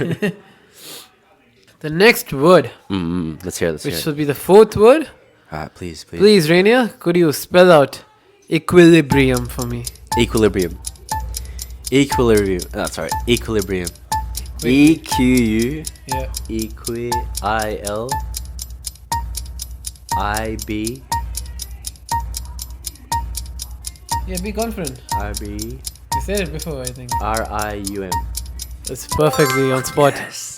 The next word, Let's hear it. which will be the fourth word. Alright, please. Please, Rainier, could you spell out equilibrium for me? Equilibrium. Equilibrium. Equilibrium. Wait. EQU. Yeah. ILIB. Yeah, be confident. RB. You said it before, I think. RIUM. That's perfectly on spot. Yes.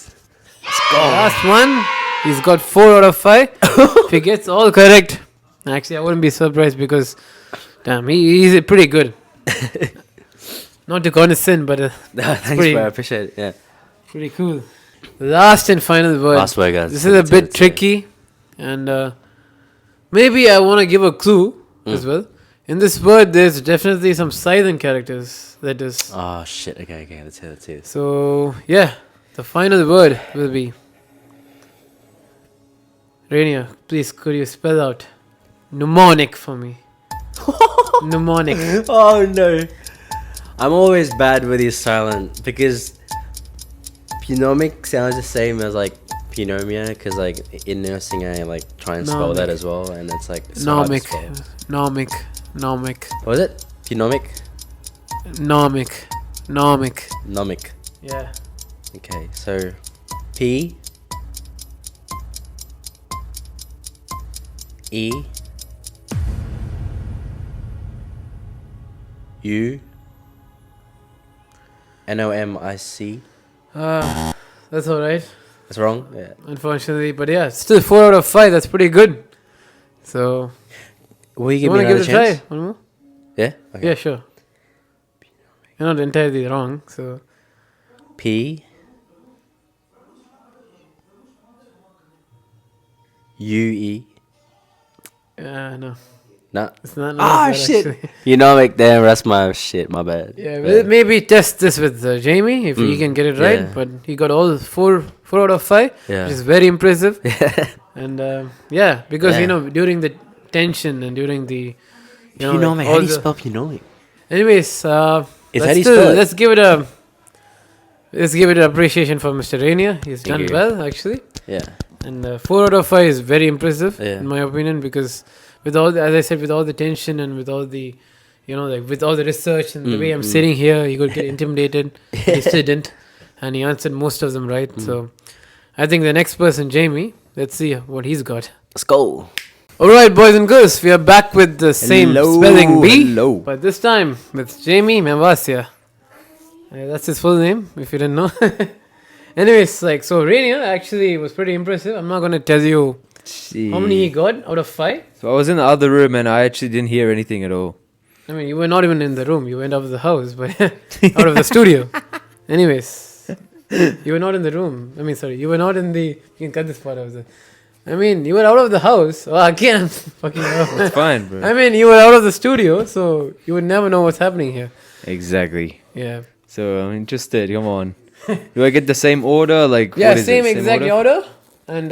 Last one. He's got 4 out of 5. If he gets all correct, actually, I wouldn't be surprised because, damn, he's pretty good. Not to condescend, but Thanks, pretty- bro. I appreciate it. Yeah. pretty cool. Last and final word. Last word, guys. This is a bit tricky, and maybe I want to give a clue as well. In this word, there's definitely some silent characters. That is. Oh shit. Okay. Let's hear it. So yeah, the final word will be. Rainier, please could you spell out mnemonic for me? Mnemonic. Oh no. I'm always bad with these silent because pneumonic sounds the same as like pneumonia because like in nursing I like try and spell that as well and it's like so hard to Nomic. spell. Nomic. What was it? Pneumomic? Nomic. Nomic. Yeah. Okay, so P E U NOMIC. That's alright. That's wrong? Yeah. Unfortunately, but yeah, still 4 out of 5. That's pretty good. So, Will you you give me want to another give it a chance? try? One more? Yeah? Okay. Yeah, sure. you're not entirely wrong. So P U-E. no, Nah. it's not. Ah, it's not shit. actually. You know, like, damn, that's my shit. My bad. Yeah, we'll maybe test this with Jamie if he can get it right. Yeah. But he got all four out of 5, Yeah. which is very impressive. And yeah, because Yeah. during the tension and during the Pinome. How do you spell Pinome? Anyways, Is how do let's you spell it? let's give it an appreciation for Mr. Rainier. He's Thank done you. well actually, Yeah. and 4 out of 5 is very impressive Yeah. in my opinion, because with all as I said, with all the tension and with all the with all the research and the way I'm sitting here, he could get intimidated. He still didn't, and he answered most of them right. So I think the next person, Jamie, let's see what he's got. Let's go. Alright, boys and girls, we are back with the same spelling B, Hello. but this time with Jamy Mevasia. That's his full name, if you didn't know. Anyways, so Rainier actually was pretty impressive. I'm not going to tell you how many he got out of 5. So I was in the other room and I actually didn't hear anything at all. I mean, you were not even in the room. You went out of the house, but out of the studio. Anyways, you were not in the room. I mean, sorry, you were not in the... You can cut this part out. I mean, you were out of the house. Well, again, I'm fucking up. It's fine, bro. I mean, you were out of the studio, so you would never know what's happening here. Exactly. Yeah. So I'm interested. Come on. Do I get the same order? Like Yeah, what is same it? exact order. And,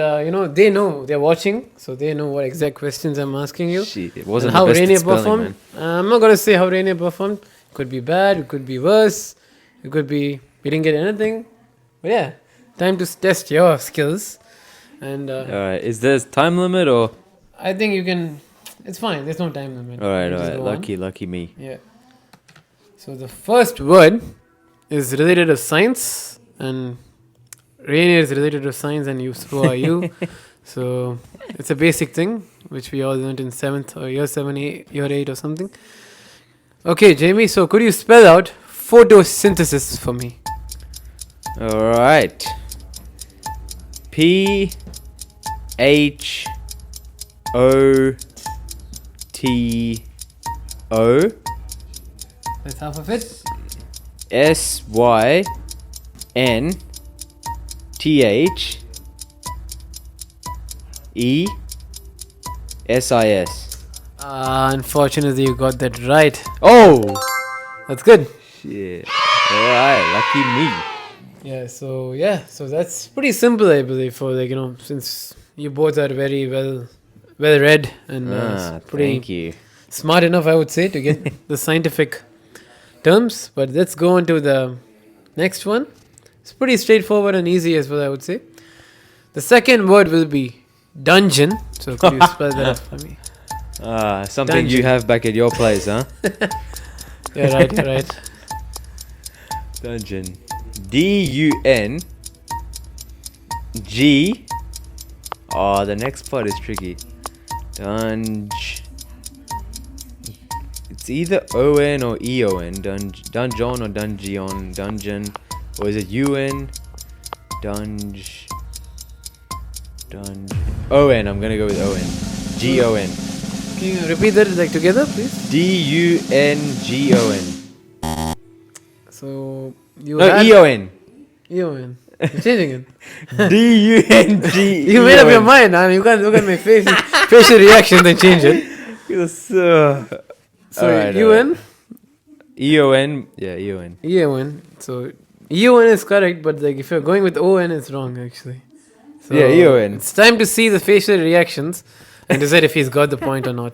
they know. They're watching, so they know what exact questions I'm asking you. Shit, it And wasn't how the best at Rainier spelling, performed. man. I'm not going to say how Rainier performed. It could be bad. It could be worse. It could be we didn't get anything. But yeah, time to test your skills. And All right. Is there time limit or? I think you can... It's fine. There's no time limit. All right. You All just right. go on. Lucky me. Yeah. So the first word is related to science, and Rainier is related to science, and so are you. So it's a basic thing which we all learned in 7th or year 7, year 8 or something. Okay, Jamie. So could you spell out photosynthesis for me? All right. P H O T O That's half of it. S Y N T H E S I S. Unfortunately, you got that right. Oh That's good. shit! All right, lucky me. So that's pretty simple, I believe. For since you both are very well read and pretty Thank you. smart enough, I would say, to get the scientific terms. But let's go on to the next one. It's pretty straightforward and easy as well, I would say. The second word will be dungeon. So could you spell that out for me? Something Dungeon. you have back at your place, huh? Yeah, right, you're right. Dungeon. D-U-N G. Oh, the next part is tricky. Dunge. It's either O-N or E-O-N. Dungeon or dungeon. Dungeon. Or is it U-N? Dunge. O-N. I'm gonna go with O-N. G-O-N. Can you repeat that together, please? D-U-N-G-O-N. So you No, had E-O-N. E-O-N. You're changing it. D-U-N-G. You made up your mind, man. You can't look at my face, facial reaction, then change it. So Alright, U-N? E-O-N. Yeah, E-O-N. E-O-N. So E-O-N is correct, but if you're going with O-N, it's wrong, actually. So Yeah, E-O-N. It's time to see the facial reactions and decide if he's got the point or not.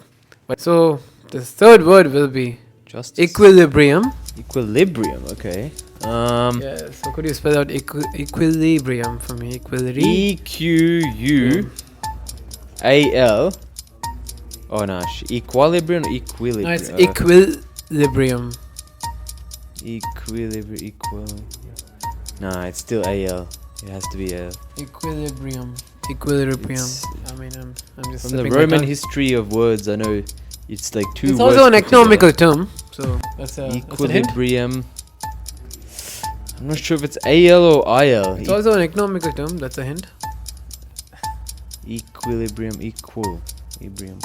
So the third word will be Justice. equilibrium. Equilibrium, okay. Yeah, so could you spell out equilibrium for me? E-Q-U-A-L. Oh, no. Equilibrium or equilibrium? No, it's equilibrium. Nah, it's still A-L. It has to be A-L. Equilibrium. It's- I mean, I'm just From the slipping my Roman tongue. history of words, I know it's like two It's words. also an put economical term. So that's a hint. Equilibrium. I'm not sure if it's AL or IL. It's also an economical term. That's a hint. Equilibrium, equilibrium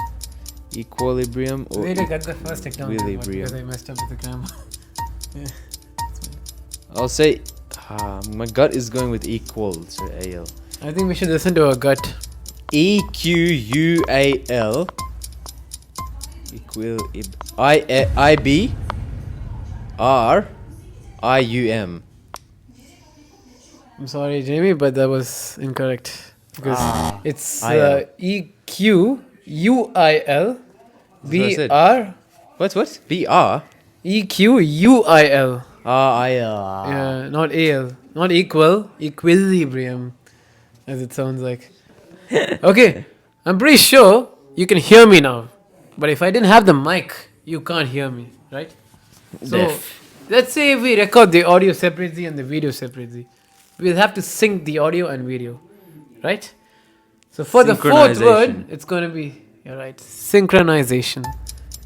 or Wait, I got the first economical word equilibrium. because I messed up with the grammar. Yeah. I'll say my gut is going with equal, so AL. I think we should listen to our gut. EQUAL equal IBRIUM. I'm sorry, Jamie, but that was incorrect. Because it's IL. EQUIL BR What? BR? EQUIL. RIL. Yeah, not AL. Not equal. Equilibrium, as it sounds like. Okay, I'm pretty sure you can hear me now. But if I didn't have the mic, you can't hear me, right? So, let's say if we record the audio separately and the video separately. We'll have to sync the audio and video, right? So for the fourth word, it's going to be, you're right, synchronization.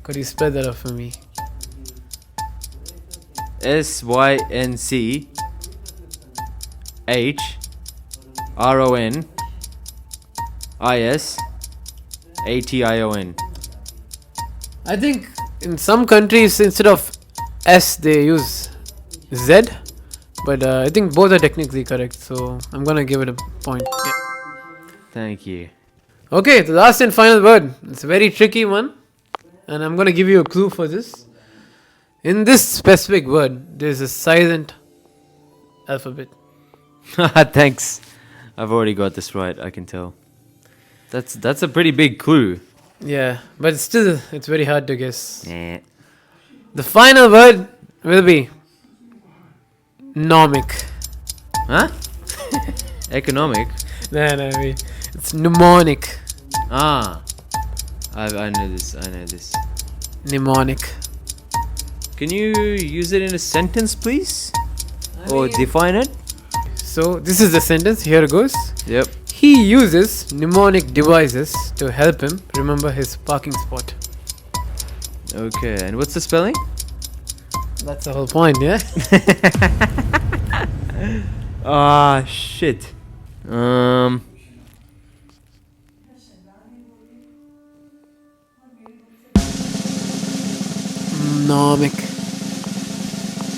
Could you spell that out for me? SYNCHRONISATION. I think in some countries, instead of S, they use Z. But I think both are technically correct. So I'm going to give it a point. Yeah. Thank you. Okay, the last and final word. It's a very tricky one. And I'm going to give you a clue for this. In this specific word, there's a silent alphabet. Thanks. I've already got this right, I can tell. That's a pretty big clue. Yeah, but still, it's very hard to guess. Nah. The final word will be nomic. Huh? Economic? No, it's mnemonic. I know this. Mnemonic. Can you use it in a sentence, please? Or define it? So, this is the sentence. Here it goes. Yep. He uses mnemonic devices to help him remember his parking spot. Okay, and what's the spelling? That's the whole point, yeah? Shit. Mnemonic.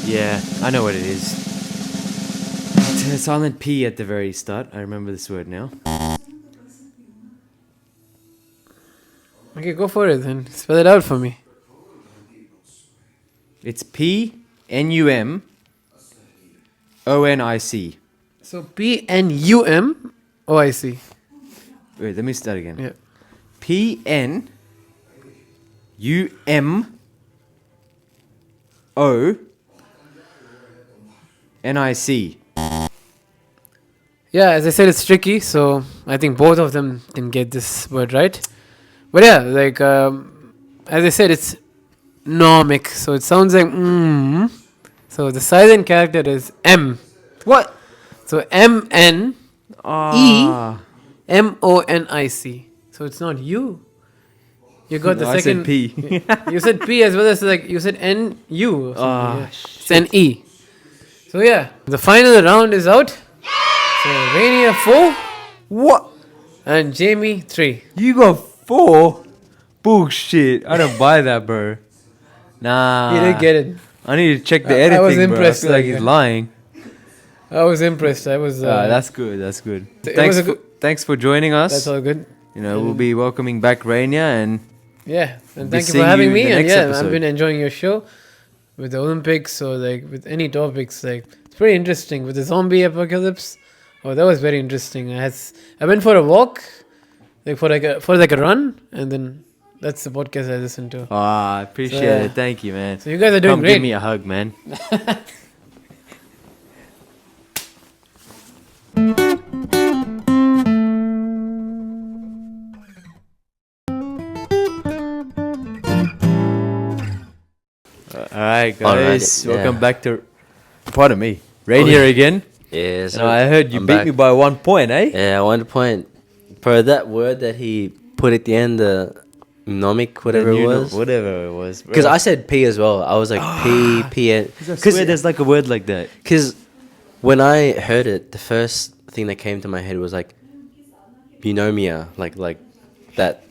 Yeah, I know what it is. It's a silent P at the very start. I remember this word now. Okay, go for it then. Spell it out for me. It's PNUMONIC. So PNUMOIC. Wait, let me start again. Yeah. PNUMONIC. Yeah, as I said, it's tricky, so I think both of them can get this word right. But yeah, like, as I said, it's nomic, so it sounds like So the silent character is M. What? So MNEMONIC. So it's not you. You got the No, second. I said P. You said P as well as like you said NU. Yeah. It's Shit. NE. So yeah, the final round is out. So Rainier 4 What? and Jamy 3. You got 4? Bullshit. I don't buy that, bro. Nah. You didn't get it. I need to check the I editing, was bro. impressed, I feel like like, he's lying. I was impressed. I was. That's good. That's good. It was a good- Thanks for joining us. That's all good. You know, we'll be welcoming back Rainier and Yeah, and Be thank you seeing for having you me. the And next yeah, episode. I've been enjoying your show with the Olympics or like with any topics. Like it's pretty interesting with the zombie apocalypse. Oh, that was very interesting. I went for a walk, like for like a run, and then that's the podcast I listened to. I appreciate So, yeah. it. Thank you, man. So you guys are doing Come great. give me a hug, man. Alright, guys. Alright, Welcome yeah. back to. Pardon me. Rainier again. Yeah, So I heard you I'm beat back. me by 1 point, eh? Yeah, 1 point. Per that word that he put at the end, the mnemonic, whatever it was. Whatever it was. bro. Because I said P as well. I was like P, and I swear there's like a word like that. because when I heard it, the first thing that came to my head was like pneumonia, like that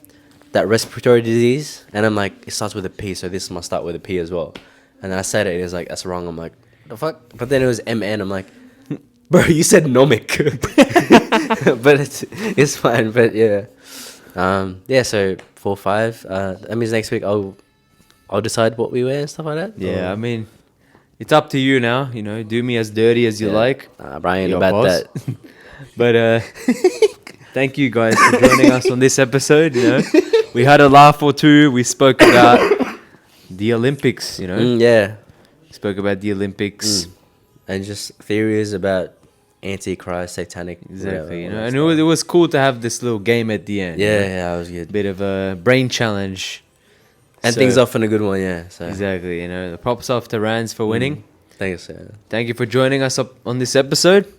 respiratory disease, and I'm like, it starts with a P, so this must start with a P as well. And then I said it, and it's like, that's wrong. I'm like, the fuck? But then it was MN. I'm like, bro, you said nomic. But it's fine. But yeah. Yeah, so 4-5. That means next week I'll decide what we wear and stuff like that. Yeah, I mean, it's up to you now. Do me as dirty as you like. Brian, Your about boss. that. But thank you guys for joining us on this episode. We had a laugh or two. We spoke about the Olympics. Yeah. Spoke about the Olympics. And just theories about Antichrist, satanic. Exactly. whatever, And it was cool to have this little game at the end. Yeah, that was good. Bit of a brain challenge. And things off on a good one, yeah. So. Exactly. The props off to Rans for winning. Thanks. Thank you for joining us up on this episode.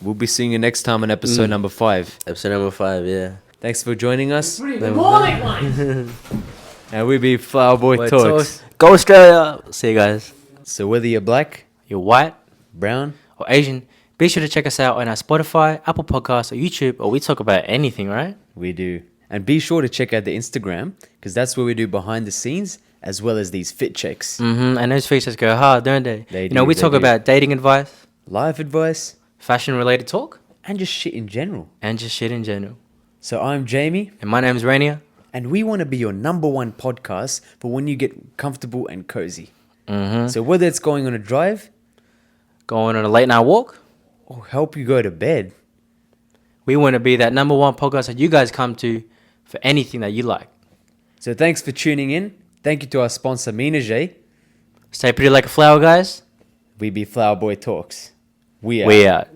We'll be seeing you next time on episode number 5. Episode number 5, yeah. Thanks for joining us. Good morning, man. And we be Flower Boy Talks. Go Australia. See you guys. So whether you're black, You're white brown, or Asian, be sure to check us out on our Spotify, Apple Podcasts, or YouTube, or we talk about anything, right? we do. And be sure to check out the Instagram, because that's where we do behind the scenes, as well as these fit checks. And those features go hard, don't they? They We do, talk they do. about dating advice, Life advice, fashion-related talk, and just shit in general. and just shit in general. So I'm Jamie, And my name's Rainier. and we want to be your number 1 podcast for when you get comfortable and cozy. Mm-hmm. So whether it's going on a drive Going on a late night walk, or help you go to bed, we want to be that number 1 podcast that you guys come to for anything that you like. so thanks for tuning in. Thank you to our sponsor, Minajae. Stay pretty like a flower, guys. We be Flower Boy Talks. We out. We out.